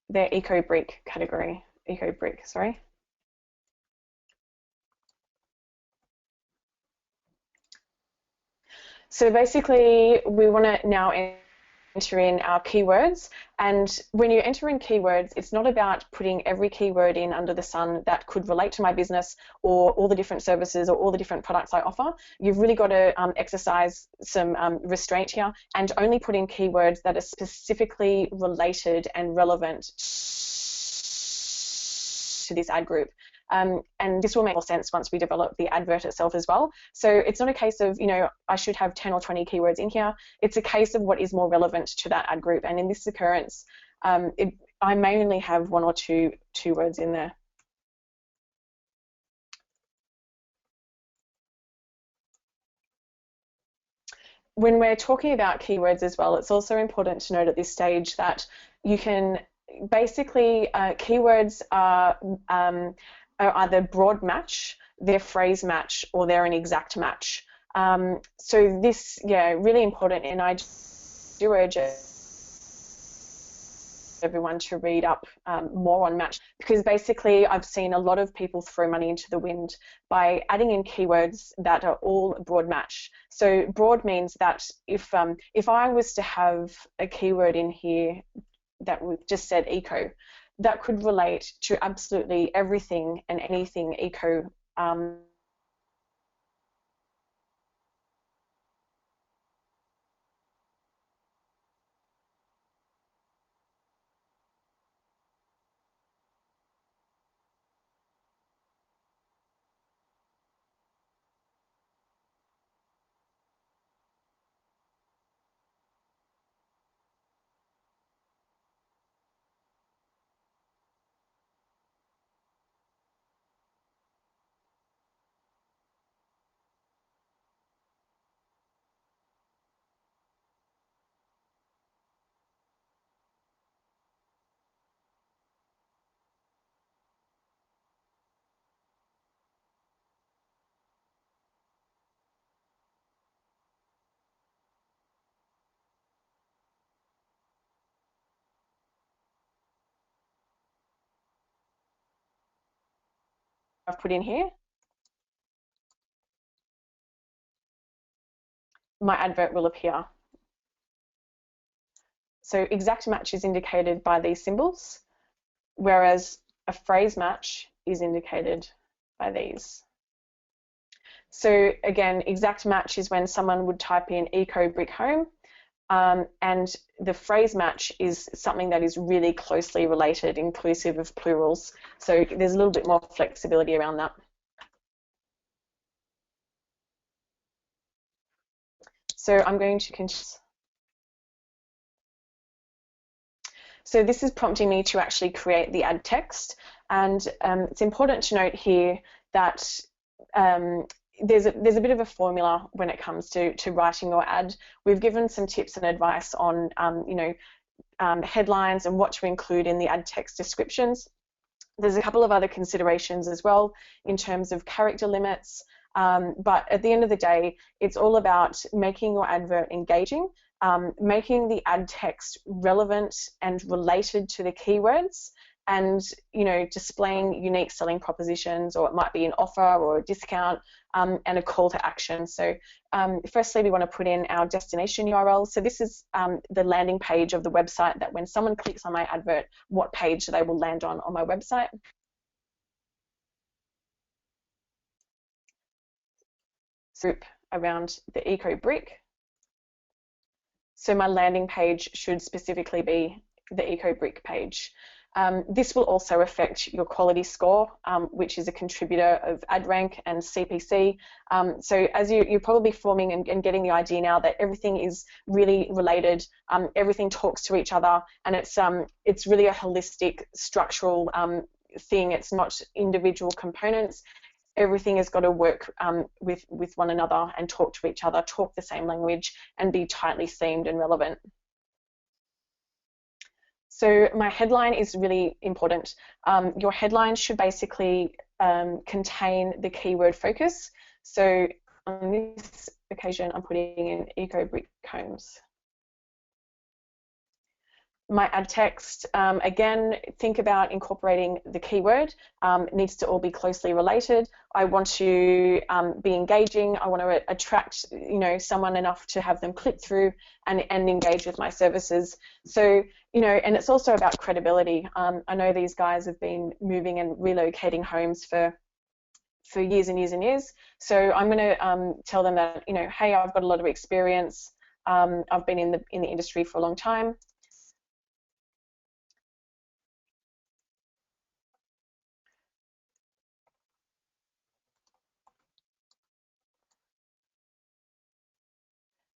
their eco-brick category, eco-brick, sorry. So basically, we want to now enter in our keywords, and when you enter in keywords, it's not about putting every keyword in under the sun that could relate to my business or all the different services or all the different products I offer. You've really got to exercise some restraint here and only put in keywords that are specifically related and relevant to this ad group. And this will make more sense once we develop the advert itself as well. So it's not a case of, I should have 10 or 20 keywords in here. It's a case of what is more relevant to that ad group. And in this occurrence, I may only have one or two words in there. When we're talking about keywords as well, it's also important to note at this stage that you can basically, keywords are either broad match, they're phrase match, or they're an exact match. So this, really important, and I do urge everyone to read up more on match, because basically I've seen a lot of people throw money into the wind by adding in keywords that are all broad match. So broad means that if I was to have a keyword in here that we've just said eco, that could relate to absolutely everything and anything eco. I've put in here, my advert will appear. So exact match is indicated by these symbols, whereas a phrase match is indicated by these. So again, exact match is when someone would type in eco brick home, and the phrase match is something that is really closely related, inclusive of plurals. So there's a little bit more flexibility around that. So I'm going to continue. So this is prompting me to actually create the ad text, and it's important to note here that there's a bit of a formula when it comes to writing your ad. We've given some tips and advice on headlines and what to include in the ad text descriptions. There's a couple of other considerations as well in terms of character limits, but at the end of the day, it's all about making your advert engaging, making the ad text relevant and related to the keywords, and displaying unique selling propositions, or it might be an offer or a discount, and a call to action. So firstly, we want to put in our destination URL. So this is the landing page of the website, that when someone clicks on my advert, what page they will land on my website. Group around the eco brick. So my landing page should specifically be the eco brick page. This will also affect your quality score, which is a contributor of AdRank and CPC. So as you're probably forming and getting the idea now that everything is really related, everything talks to each other, and it's really a holistic structural thing. It's not individual components. Everything has got to work with one another and talk to each other, talk the same language, and be tightly themed and relevant. So my headline is really important. Your headline should basically contain the keyword focus. So on this occasion, I'm putting in eco brick homes. My ad text, again, think about incorporating the keyword. It needs to all be closely related. I want to be engaging. I want to attract, someone enough to have them click through and engage with my services. So, and it's also about credibility. I know these guys have been moving and relocating homes for years and years and years. So I'm going to tell them that, hey, I've got a lot of experience. I've been in the industry for a long time.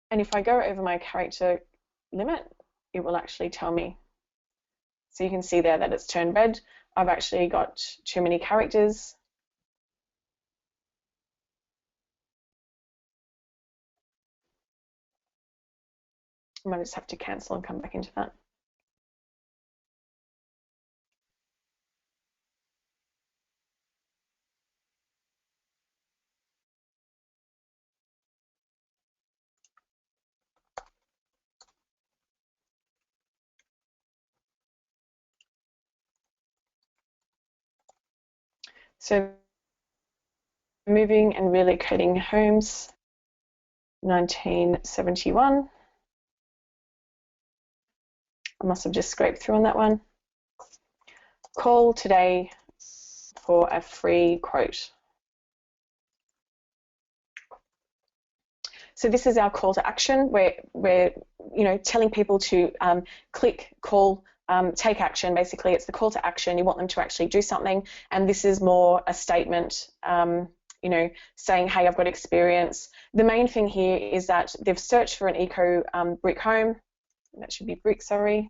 And if I go over my character limit, it will actually tell me. So you can see there that it's turned red. I've actually got too many characters. I might just have to cancel and come back into that. So moving and relocating homes, 1971. I must have just scraped through on that one. Call today for a free quote. So this is our call to action. We're telling people to click, call, take action. Basically, it's the call to action. You want them to actually do something, and this is more a statement, saying, hey, I've got experience. The main thing here is that they've searched for an eco brick home. That should be brick, sorry.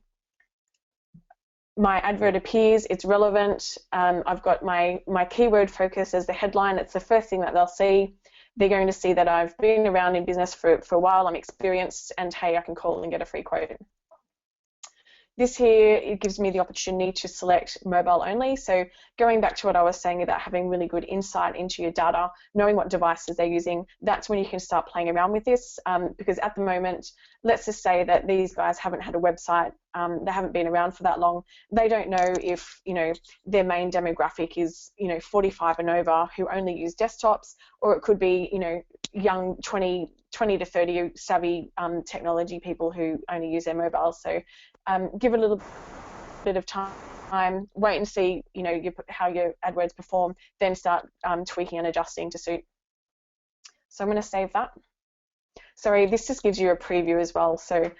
My advert appears, it's relevant. I've got my keyword focus as the headline. It's the first thing that they'll see. They're going to see that I've been around in business for a while, I'm experienced, and hey, I can call and get a free quote. This here, it gives me the opportunity to select mobile only. So going back to what I was saying about having really good insight into your data, knowing what devices they're using, that's when you can start playing around with this. Because at the moment, let's just say that these guys haven't had a website, they haven't been around for that long. They don't know if, their main demographic is, 45 and over who only use desktops, or it could be, young 20 to 30 savvy technology people who only use their mobiles. So give it a little bit of time, wait and see, how your AdWords perform, then start tweaking and adjusting to suit. So I'm going to save that. Sorry, this just gives you a preview as well. So,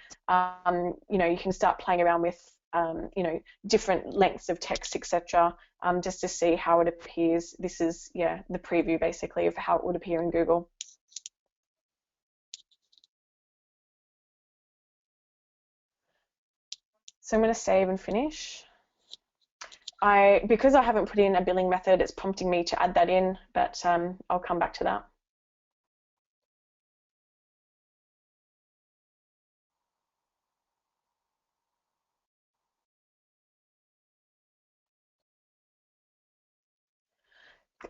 you can start playing around with, different lengths of text, etc., just to see how it appears. This is, the preview basically of how it would appear in Google. So I'm going to save and finish. Because I haven't put in a billing method, it's prompting me to add that in, but I'll come back to that.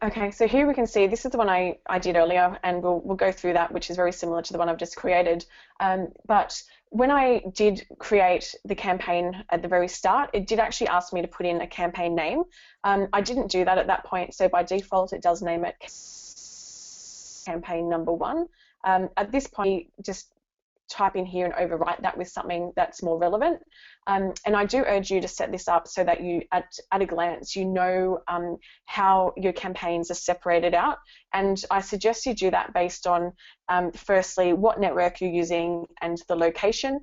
Okay, so here we can see this is the one I did earlier, and we'll go through that, which is very similar to the one I've just created. But when I did create the campaign at the very start, it did actually ask me to put in a campaign name. I didn't do that at that point, so by default it does name it campaign number 1. At this point, just type in here and overwrite that with something that's more relevant. And I do urge you to set this up so that you, at a glance, how your campaigns are separated out. And I suggest you do that based on, firstly, what network you're using and the location,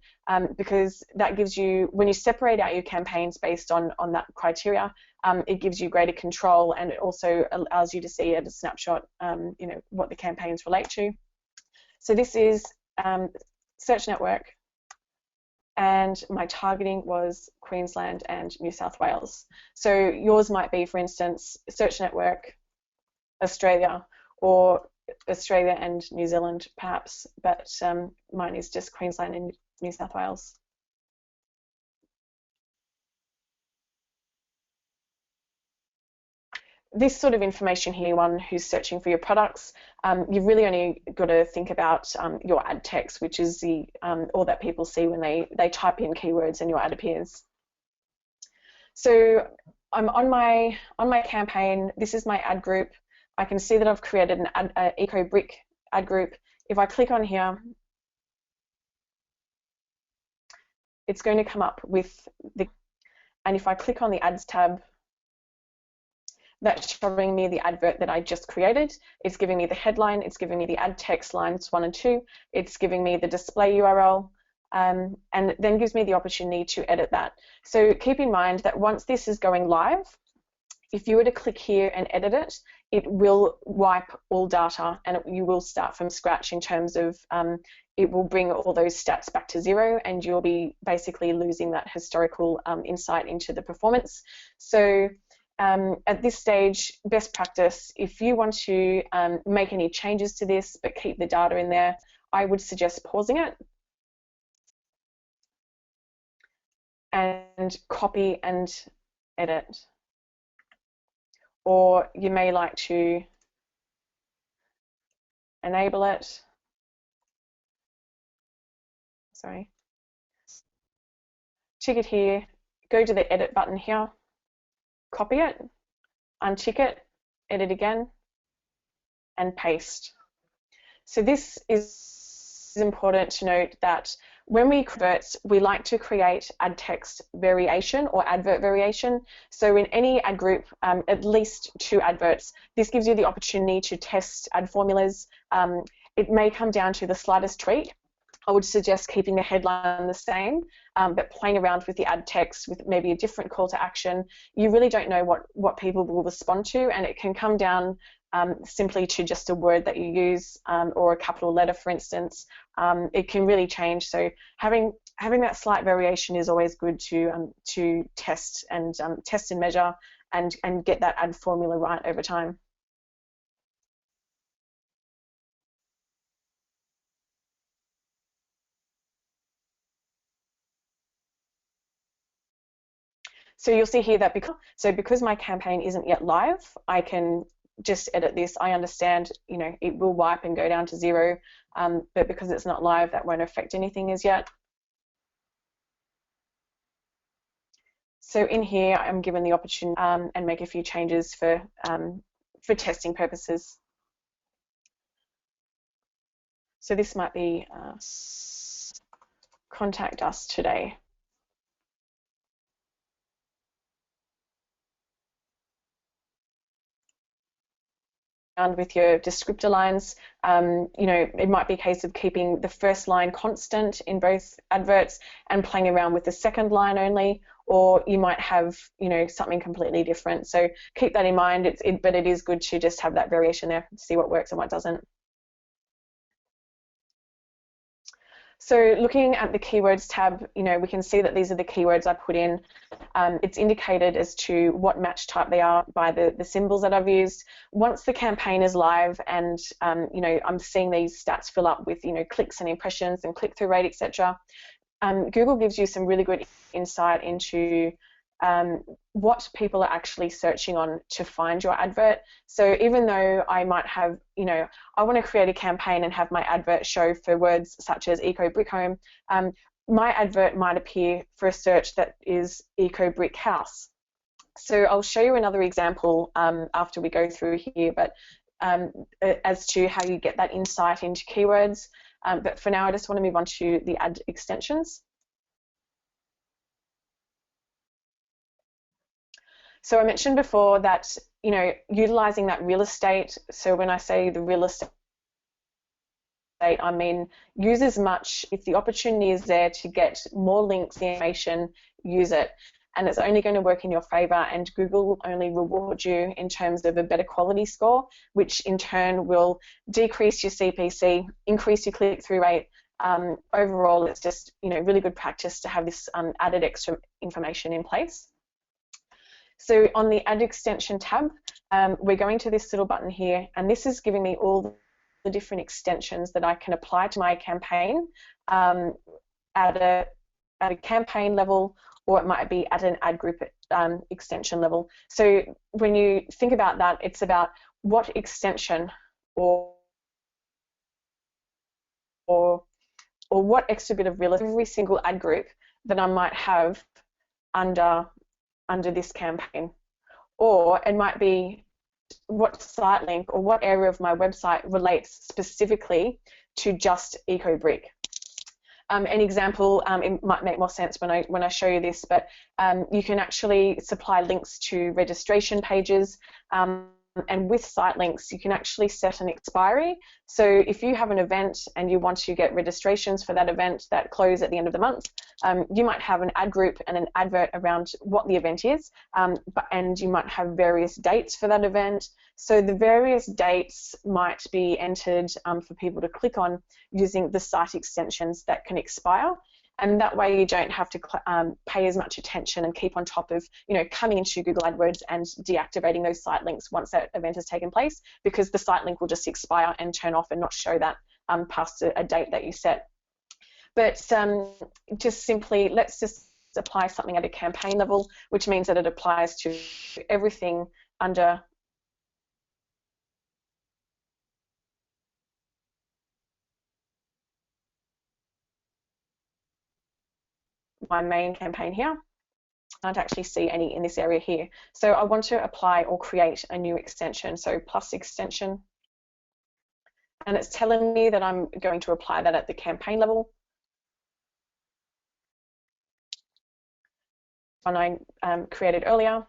because that gives you, when you separate out your campaigns based on that criteria, it gives you greater control, and it also allows you to see at a snapshot, what the campaigns relate to. So this is search network, and my targeting was Queensland and New South Wales. So yours might be, for instance, search network Australia, or Australia and New Zealand perhaps, but mine is just Queensland and New South Wales. This sort of information here, one who's searching for your products, you've really only got to think about your ad text, which is the all that people see when they type in keywords and your ad appears. So I'm on my campaign. This is my ad group. I can see that I've created an eco brick ad group. If I click on here, it's going to come up with and if I click on the ads tab, that's showing me the advert that I just created. It's giving me the headline, it's giving me the ad text lines 1 and 2, it's giving me the display URL, and then gives me the opportunity to edit that. So keep in mind that once this is going live, if you were to click here and edit it, it will wipe all data, and you will start from scratch in terms of it will bring all those stats back to 0, and you'll be basically losing that historical insight into the performance. So at this stage, best practice, if you want to make any changes to this but keep the data in there, I would suggest pausing it and copy and edit. Or you may like to enable it. Sorry. Tick it here, go to the edit button here, copy it, untick it, edit again, and paste. So this is important to note that when we convert, we like to create ad text variation or advert variation. So in any ad group, at least 2 adverts. This gives you the opportunity to test ad formulas. It may come down to the slightest tweak. I would suggest keeping the headline the same, but playing around with the ad text with maybe a different call to action. You really don't know what people will respond to, and it can come down simply to just a word that you use or a capital letter, for instance. It can really change. So having that slight variation is always good to test and measure and get that ad formula right over time. So you'll see here that because my campaign isn't yet live, I can just edit this. I understand, it will wipe and go down to 0, but because it's not live, that won't affect anything as yet. So in here, I'm given the opportunity and make a few changes for testing purposes. So this might be contact us today. With your descriptor lines, it might be a case of keeping the first line constant in both adverts and playing around with the second line only, or you might have, something completely different. So keep that in mind. But it is good to just have that variation there to see what works and what doesn't. So looking at the keywords tab, we can see that these are the keywords I put in. It's indicated as to what match type they are by the symbols that I've used. Once the campaign is live and I'm seeing these stats fill up with clicks and impressions and click-through rate, etc., Google gives you some really good insight into what people are actually searching on to find your advert. So even though I might have, I want to create a campaign and have my advert show for words such as eco brick home, my advert might appear for a search that is eco brick house. So I'll show you another example after we go through here, but as to how you get that insight into keywords. But for now, I just want to move on to the ad extensions. So I mentioned before that, utilizing that real estate. So when I say the real estate, I mean use as much. If the opportunity is there to get more links, information, use it. And it's only going to work in your favor, and Google will only reward you in terms of a better quality score, which in turn will decrease your CPC, increase your click-through rate. Overall, it's just really good practice to have this added extra information in place. So on the Ad Extension tab, we're going to this little button here, and this is giving me all the different extensions that I can apply to my campaign at a campaign level, or it might be at an ad group extension level. So when you think about that, it's about what extension or what extra bit of real estate every single ad group that I might have under this campaign. Or it might be what site link or what area of my website relates specifically to just EcoBrick. An example, it might make more sense when I show you this, but you can actually supply links to registration pages, and with site links you can actually set an expiry. So if you have an event and you want to get registrations for that event that close at the end of the month, you might have an ad group and an advert around what the event is, and you might have various dates for that event. So the various dates might be entered for people to click on using the site extensions that can expire. And that way you don't have to pay as much attention and keep on top of, coming into Google AdWords and deactivating those site links once that event has taken place, because the site link will just expire and turn off and not show that past a date that you set. But just simply, let's just apply something at a campaign level, which means that it applies to everything under my main campaign here. can't actually see any in this area here. So I want to apply or create a new extension, so plus extension. And it's telling me that I'm going to apply that at the campaign level. One I created earlier.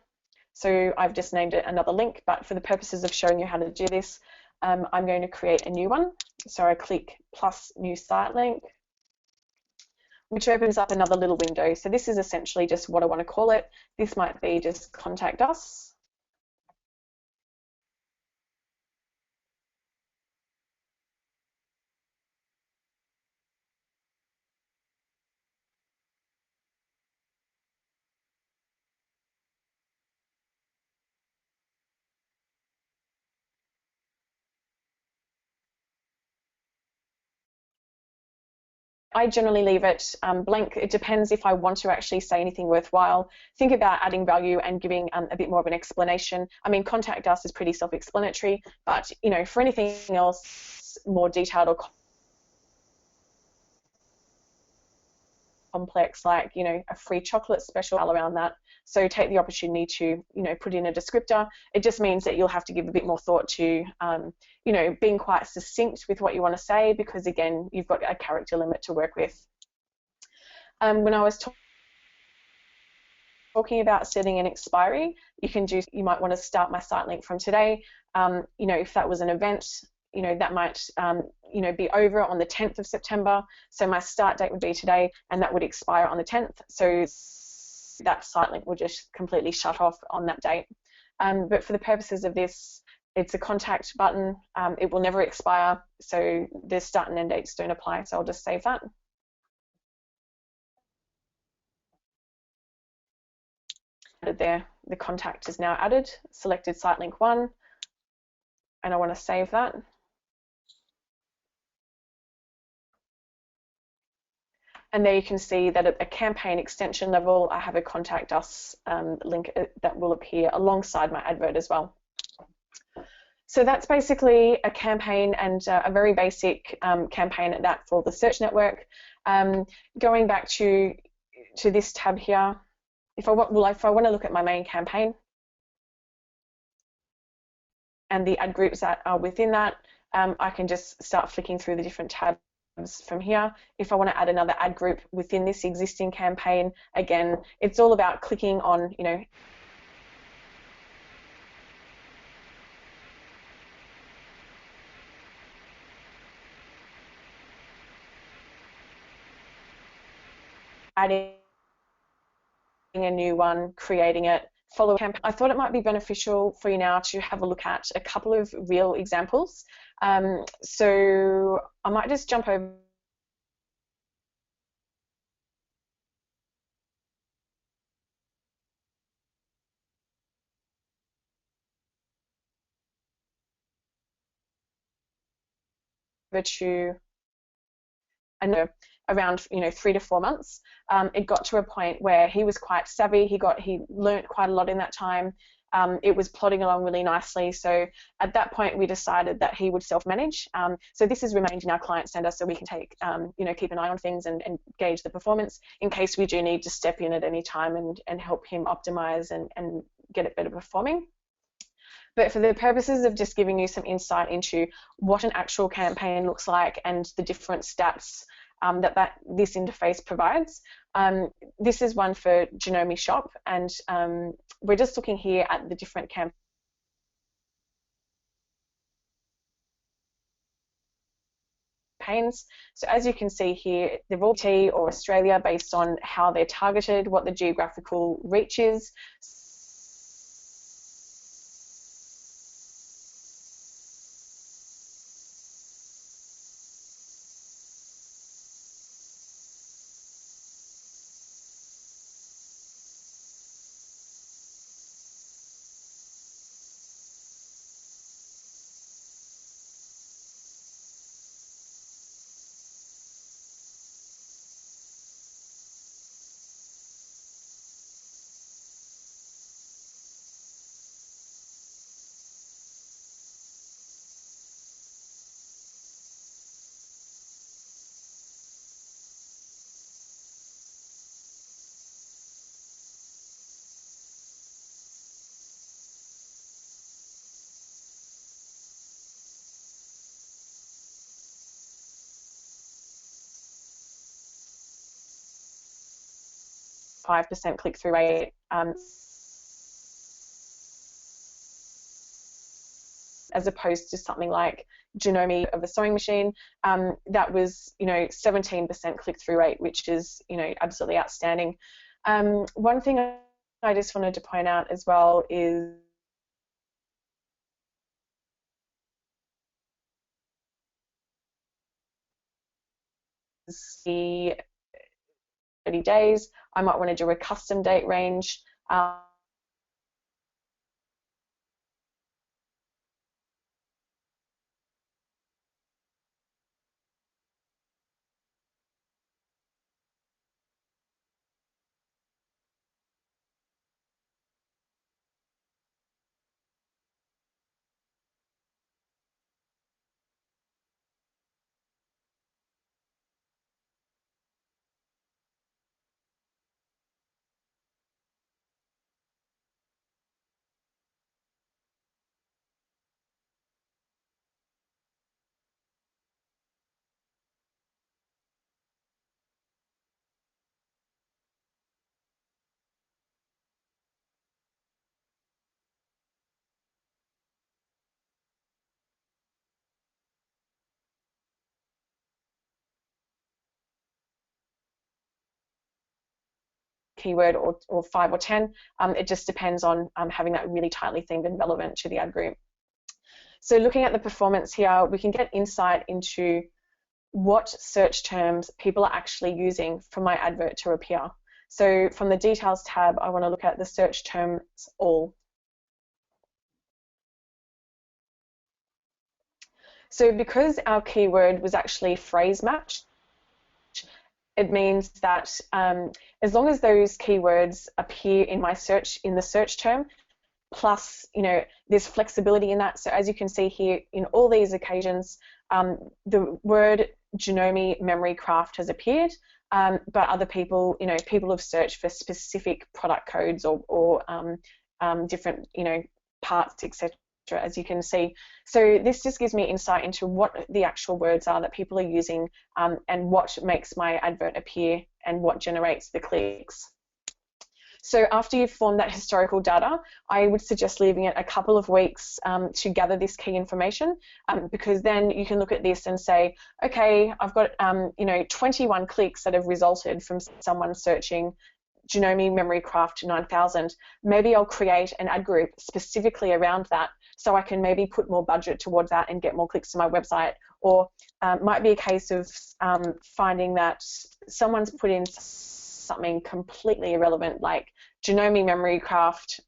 So I've just named it another link, but for the purposes of showing you how to do this, I'm going to create a new one. So I click plus new site link, which opens up another little window. So this is essentially just what I want to call it. This might be just contact us. I generally leave it blank. It depends if I want to actually say anything worthwhile. Think about adding value and giving a bit more of an explanation. I mean, contact us is pretty self-explanatory, but you know, for anything else more detailed or complex, like, you know, a free chocolate special around that. So take the opportunity to, you know, put in a descriptor. It just means that you'll have to give a bit more thought to, you know, being quite succinct with what you want to say, because again, you've got a character limit to work with. When I was talking about setting an expiry, you might want to start my site link from today. You know, if that was an event, you know, that might, you know, be over on the 10th of September. So my start date would be today, and that would expire on the 10th. So that site link will just completely shut off on that date. But for the purposes of this, it's a contact button. It will never expire. So the start and end dates don't apply. So I'll just save that. There, the contact is now added. Selected site link 1, and I want to save that. And there you can see that at a campaign extension level, I have a contact us link that will appear alongside my advert as well. So that's basically a campaign, and a very basic campaign at that for the search network. Going back to this tab here, if I want to look at my main campaign and the ad groups that are within that, I can just start flicking through the different tabs from here. If I want to add another ad group within this existing campaign, again, it's all about clicking on, you know, adding a new one, creating it, follow campaign. I thought it might be beneficial for you now to have a look at a couple of real examples. So I might just jump over to around, you know, 3 to 4 months. It got to a point where he was quite savvy. He learnt quite a lot in that time. It was plodding along really nicely. So at that point, we decided that he would self-manage. So this has remained in our client center, so we can take, you know, keep an eye on things and gauge the performance in case we do need to step in at any time and help him optimize and get it better performing. But for the purposes of just giving you some insight into what an actual campaign looks like and the different stats that this interface provides, this is one for Genome Shop, and we're just looking here at the different campaigns. So as you can see here, they're all T or Australia based on how they're targeted, what the geographical reach is. 5% click-through rate. As opposed to something like Genome of a sewing machine, that was 17% click-through rate, which is absolutely outstanding. One thing I just wanted to point out as well is the 30 days. I might want to do a custom date range. Keyword or 5 or 10. It just depends on having that really tightly themed and relevant to the ad group. So looking at the performance here, we can get insight into what search terms people are actually using for my advert to appear. So from the details tab, I want to look at the search terms all. So because our keyword was actually phrase matched, it means that as long as those keywords appear in my search, in the search term, plus there's flexibility in that. So as you can see here, in all these occasions, the word Genome memory craft has appeared, but other people, people have searched for specific product codes or different, parts, etc., as you can see. So this just gives me insight into what the actual words are that people are using, and what makes my advert appear and what generates the clicks. So after you've formed that historical data, I would suggest leaving it a couple of weeks to gather this key information, because then you can look at this and say, okay, I've got 21 clicks that have resulted from someone searching Genome Memory Craft 9000. Maybe I'll create an ad group specifically around that, so I can maybe put more budget towards that and get more clicks to my website. Or might be a case of finding that someone's put in something completely irrelevant, like Genome Memory Craft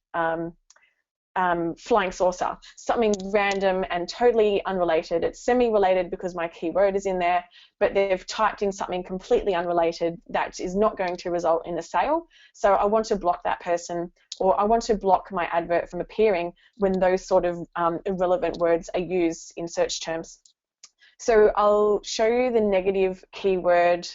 flying saucer, something random and totally unrelated. It's semi-related because my keyword is in there, but they've typed in something completely unrelated that is not going to result in a sale. So I want to block that person, or I want to block my advert from appearing when those sort of irrelevant words are used in search terms. So I'll show you the negative keyword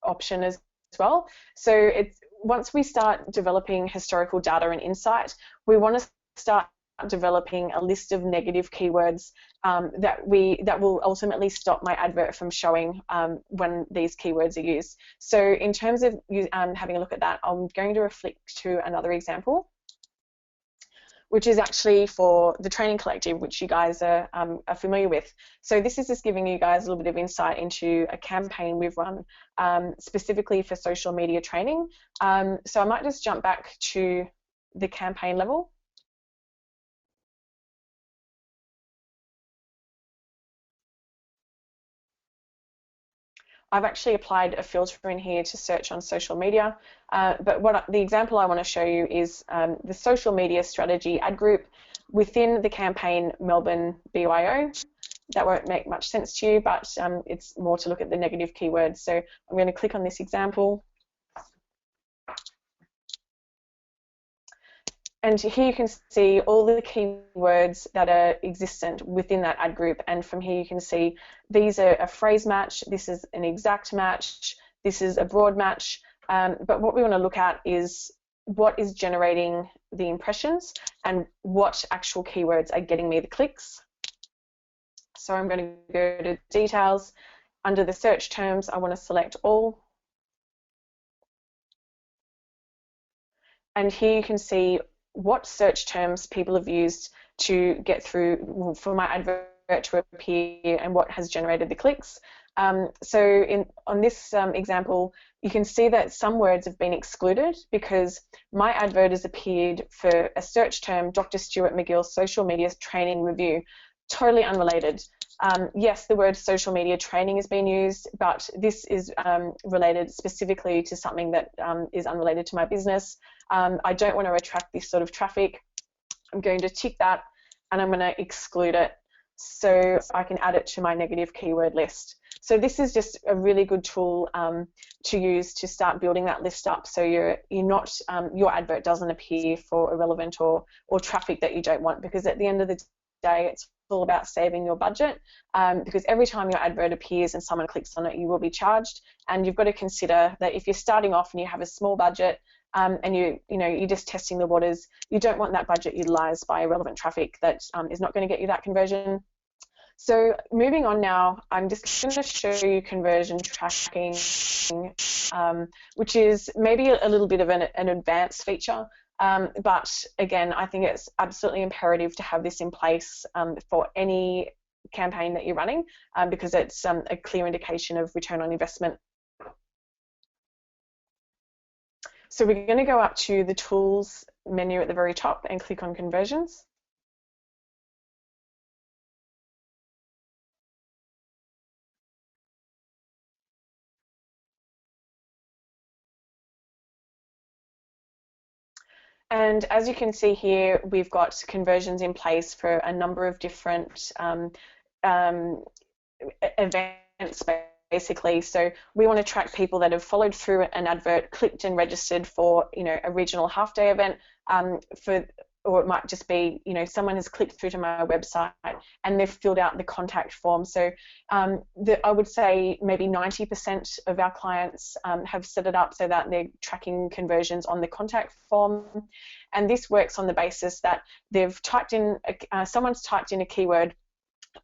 option as well. So it's once we start developing historical data and insight, we want to start developing a list of negative keywords that will ultimately stop my advert from showing when these keywords are used. So in terms of having a look at that, I'm going to reflect to another example, which is actually for the training collective, which you guys are familiar with. So this is just giving you guys a little bit of insight into a campaign we've run specifically for social media training. So I might just jump back to the campaign level. I've actually applied a filter in here to search on social media, but the example I want to show you is the social media strategy ad group within the campaign Melbourne BYO. That won't make much sense to you, but it's more to look at the negative keywords. So I'm going to click on this example. And here you can see all the keywords that are existent within that ad group. And from here you can see these are a phrase match, this is an exact match, this is a broad match. But what we want to look at is what is generating the impressions and what actual keywords are getting me the clicks. So I'm going to go to details. Under the search terms, I want to select all. and here you can see what search terms people have used to get through for my advert to appear and what has generated the clicks. So on this example, you can see that some words have been excluded because my advert has appeared for a search term, Dr. Stuart McGill's social media training review, totally unrelated. Yes, the word social media training has been used, but this is related specifically to something that is unrelated to my business. I don't want to attract this sort of traffic. I'm going to tick that and I'm going to exclude it so I can add it to my negative keyword list. So this is just a really good tool to use to start building that list up, so you're not your advert doesn't appear for irrelevant or traffic that you don't want, because at the end of the day it's all about saving your budget, because every time your advert appears and someone clicks on it, you will be charged. And you've got to consider that if you're starting off and you have a small budget and you're just testing the waters, you don't want that budget utilized by irrelevant traffic that is not going to get you that conversion. So moving on now, I'm just going to show you conversion tracking, which is maybe a little bit of an advanced feature. But again, I think it's absolutely imperative to have this in place for any campaign that you're running, because it's a clear indication of return on investment. So we're going to go up to the Tools menu at the very top and click on Conversions. And as you can see here, we've got conversions in place for a number of different events, basically. So we want to track people that have followed through an advert, clicked and registered for, a regional half-day event, or it might just be, someone has clicked through to my website and they've filled out the contact form. So I would say maybe 90% of our clients have set it up so that they're tracking conversions on the contact form. And this works on the basis that they've typed in, someone's typed in a keyword,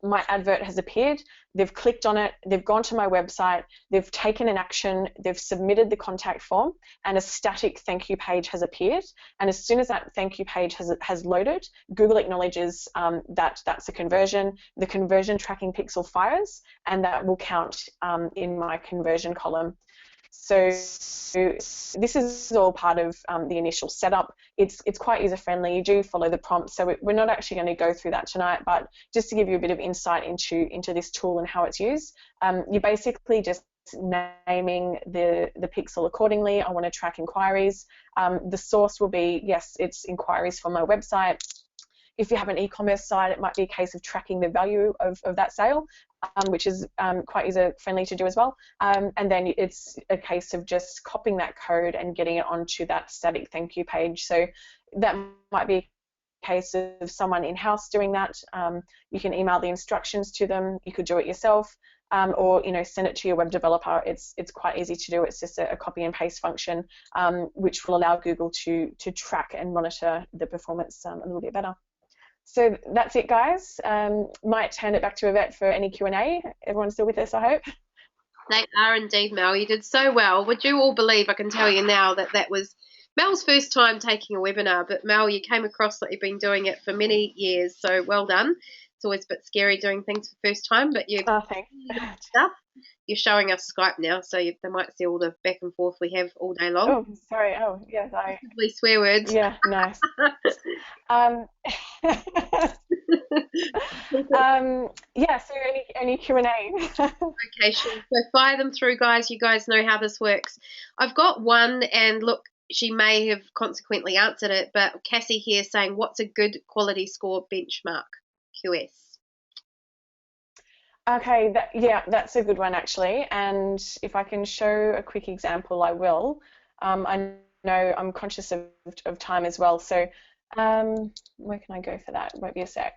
my advert has appeared, they've clicked on it, they've gone to my website, they've taken an action, they've submitted the contact form, and a static thank you page has appeared. And as soon as that thank you page has loaded, Google acknowledges that that's a conversion, the conversion tracking pixel fires, and that will count in my conversion column. So this is all part of the initial setup. It's quite user-friendly. You do follow the prompts, so we're not actually going to go through that tonight, but just to give you a bit of insight into this tool and how it's used, you're basically just naming the pixel accordingly. I want to track inquiries. The source will be, yes, it's inquiries from my website. If you have an e-commerce site, it might be a case of tracking the value of that sale, which is quite user-friendly to do as well. And then it's a case of just copying that code and getting it onto that static thank you page. So that might be a case of someone in-house doing that. You can email the instructions to them. You could do it yourself, or send it to your web developer. It's quite easy to do. It's just a copy and paste function, which will allow Google to track and monitor the performance a little bit better. So that's it, guys. Might hand it back to Yvette for any Q&A. Everyone's still with us, I hope. They are indeed, Mel. You did so well. Would you all believe, I can tell you now, that was Mel's first time taking a webinar, but Mel, you came across that you've been doing it for many years, so well done. It's always a bit scary doing things for the first time, but you've stuff. You're showing us Skype now, so they might see all the back and forth we have all day long. Oh, sorry. Oh, yeah, sorry. Swear words. Yeah, nice. Yeah, so any Q&A? Okay, sure. So fire them through, guys. You guys know how this works. I've got one, and look, she may have consequently answered it, but Cassie here saying, what's a good quality score benchmark? QS. Okay, that's a good one actually, and if I can show a quick example, I will. I know I'm conscious of time as well, so where can I go for that? Won't be a sec.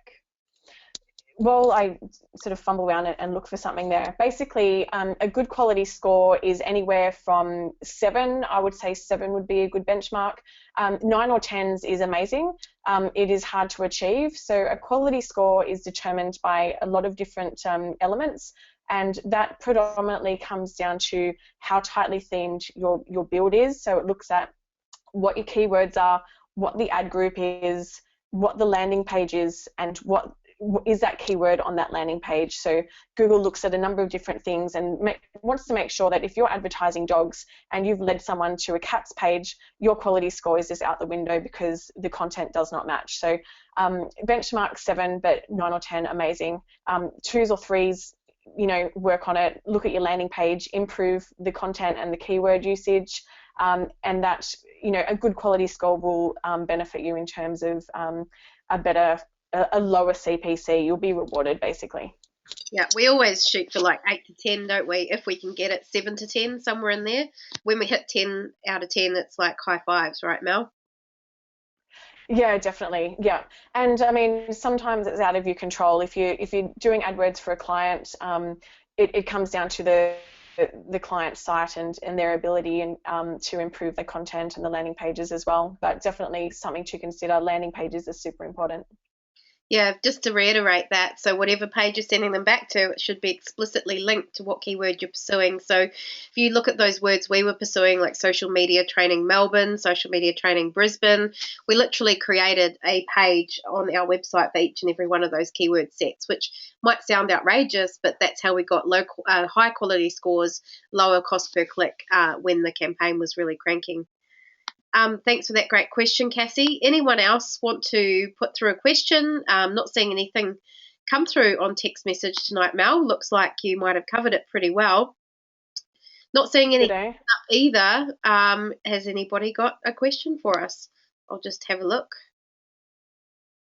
Well, I sort of fumble around and look for something there. Basically, a good quality score is anywhere from 7. I would say 7 would be a good benchmark. 9 or 10s is amazing. It is hard to achieve. So a quality score is determined by a lot of different elements, and that predominantly comes down to how tightly themed your build is. So it looks at what your keywords are, what the ad group is, what the landing page is, and what is that keyword on that landing page. So Google looks at a number of different things and wants to make sure that if you're advertising dogs and you've led someone to a cat's page, your quality score is just out the window because the content does not match. So benchmark 7, but 9 or 10, amazing. 2s or 3s, work on it, look at your landing page, improve the content and the keyword usage, and that, a good quality score will benefit you in terms of a lower CPC. You'll be rewarded, basically. Yeah, we always shoot for like 8 to 10, don't we? If we can get it 7 to 10, somewhere in there. When we hit 10 out of 10, it's like high fives, right, Mel? Yeah, definitely. Yeah, and I mean, sometimes it's out of your control. If you're doing AdWords for a client, it comes down to the client site and their ability and to improve their content and the landing pages as well. But definitely something to consider. Landing pages are super important. Yeah, just to reiterate that, so whatever page you're sending them back to, it should be explicitly linked to what keyword you're pursuing. So if you look at those words we were pursuing, like social media training Melbourne, social media training Brisbane, we literally created a page on our website for each and every one of those keyword sets, which might sound outrageous, but that's how we got high quality scores, lower cost per click when the campaign was really cranking. Thanks for that great question, Cassie. Anyone else want to put through a question? Not seeing anything come through on text message tonight, Mel. Looks like you might have covered it pretty well. Not seeing anything up either. Has anybody got a question for us? I'll just have a look.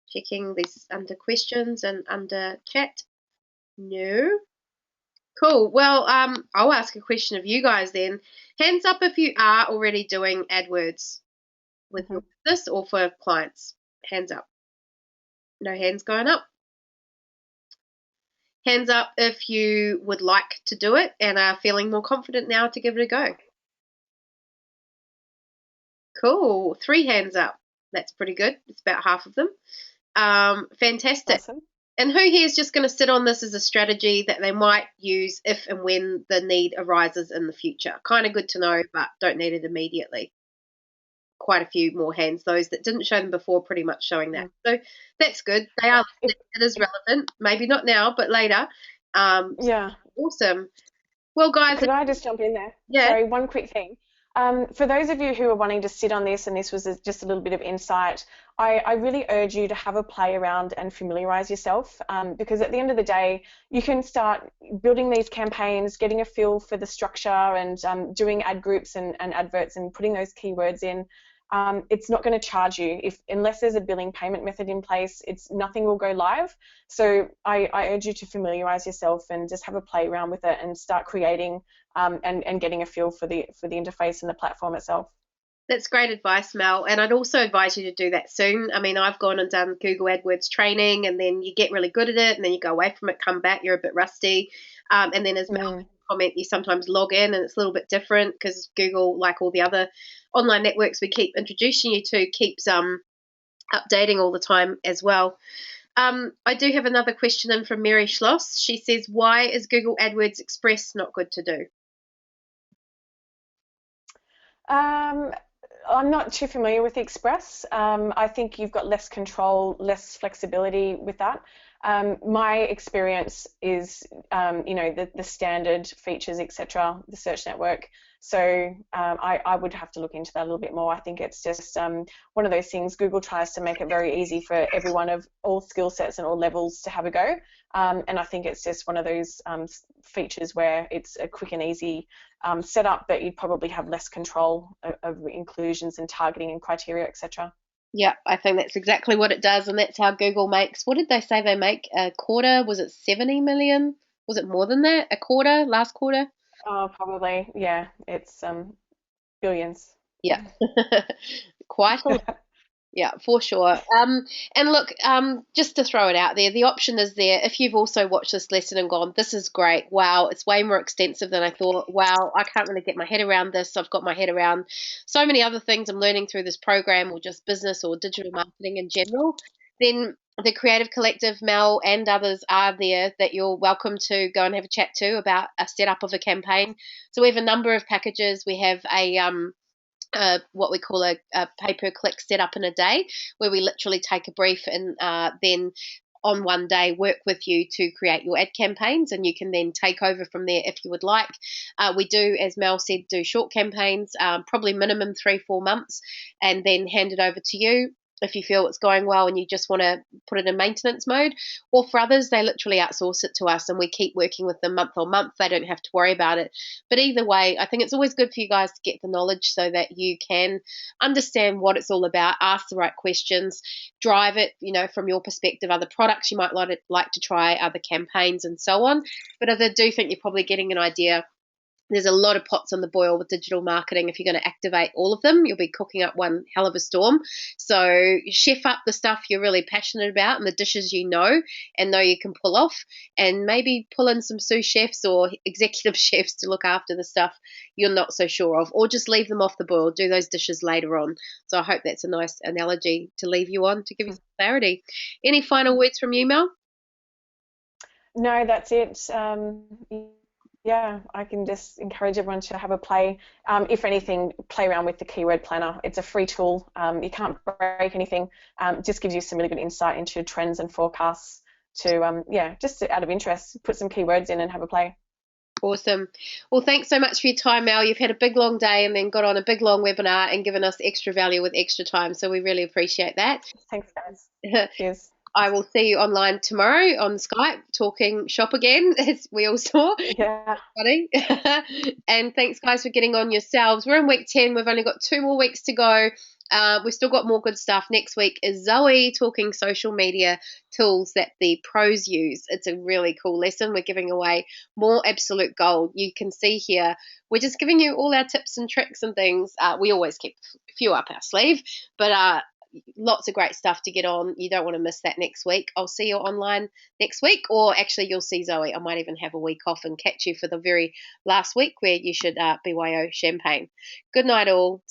Checking this under questions and under chat. No. Cool. Well, I'll ask a question of you guys then. Hands up if you are already doing AdWords with your business or for clients. Hands up. No hands going up. Hands up if you would like to do it and are feeling more confident now to give it a go. Cool. 3 hands up. That's pretty good. It's about half of them. Fantastic. Awesome. And who here is just going to sit on this as a strategy that they might use if and when the need arises in the future? Kind of good to know, but don't need it immediately. Quite a few more hands. Those that didn't show them before pretty much showing that. So that's good. They are listening. It is relevant. Maybe not now, but later. Yeah. Awesome. Well, guys. Could I just jump in there? Yeah. Sorry, one quick thing. For those of you who are wanting to sit on this, and this was just a little bit of insight, I really urge you to have a play around and familiarize yourself, because at the end of the day, you can start building these campaigns, getting a feel for the structure and doing ad groups and adverts and putting those keywords in. It's not going to charge you unless there's a billing payment method in place. Nothing will go live. So I urge you to familiarize yourself and just have a play around with it and start creating and getting a feel for the interface and the platform itself. That's great advice, Mel. And I'd also advise you to do that soon. I mean, I've gone and done Google Adwords training, and then you get really good at it, and then you go away from it, come back, you're a bit rusty. And then as Mel comment, you sometimes log in, and it's a little bit different because Google, like all the other online networks we keep introducing you to, keeps updating all the time as well. I do have another question in from Mary Schloss. She says, why is Google Adwords Express not good to do? I'm not too familiar with Express. I think you've got less control, less flexibility with that. My experience is, the standard features, etc., the search network. So I would have to look into that a little bit more. I think it's just one of those things. Google tries to make it very easy for everyone of all skill sets and all levels to have a go. And I think it's just one of those features where it's a quick and easy setup, but you'd probably have less control of inclusions and targeting and criteria, etc. Yeah, I think that's exactly what it does, and that's how Google makes, what did they say they make a quarter? Was it 70 million? Was it more than that? A quarter, last quarter? Oh, probably, yeah. It's billions. Yeah, quite a lot. Yeah, for sure. And look, just to throw it out there, the option is there. If you've also watched this lesson and gone, this is great. Wow, it's way more extensive than I thought. Wow, I can't really get my head around this. I've got my head around so many other things I'm learning through this program, or just business or digital marketing in general. Then the Creative Collective, Mel, and others are there that you're welcome to go and have a chat to about a setup of a campaign. So we have a number of packages. We have a what we call a pay-per-click setup in a day, where we literally take a brief and then on one day work with you to create your ad campaigns, and you can then take over from there if you would like. We do, as Mel said, do short campaigns, probably minimum 3-4 months, and then hand it over to you if you feel it's going well and you just want to put it in maintenance mode. Or for others, they literally outsource it to us and we keep working with them month on month. They don't have to worry about it. But either way, I think it's always good for you guys to get the knowledge so that you can understand what it's all about, ask the right questions, drive it, from your perspective, other products you might like to try, other campaigns and so on. But I do think you're probably getting an idea. There's a lot of pots on the boil with digital marketing. If you're going to activate all of them, you'll be cooking up one hell of a storm. So chef up the stuff you're really passionate about and the dishes you know you can pull off, and maybe pull in some sous chefs or executive chefs to look after the stuff you're not so sure of, or just leave them off the boil, do those dishes later on. So I hope that's a nice analogy to leave you on to give you some clarity. Any final words from you, Mel? No, that's it. Yeah, I can just encourage everyone to have a play. If anything, play around with the keyword planner. It's a free tool. You can't break anything. It just gives you some really good insight into trends and forecasts to, just out of interest, put some keywords in and have a play. Awesome. Well, thanks so much for your time, Mel. You've had a big, long day and then got on a big, long webinar and given us extra value with extra time. So we really appreciate that. Thanks, guys. Cheers. I will see you online tomorrow on Skype talking shop again, as we all saw. Yeah. Funny. And thanks, guys, for getting on yourselves. We're in week 10. We've only got 2 more weeks to go. We've still got more good stuff. Next week is Zoe talking social media tools that the pros use. It's a really cool lesson. We're giving away more absolute gold. You can see here, we're just giving you all our tips and tricks and things. We always keep a few up our sleeve, but lots of great stuff to get on. You don't want to miss that next week. I'll see you online next week, or actually you'll see Zoe. I might even have a week off and catch you for the very last week where you should BYO champagne. Good night all.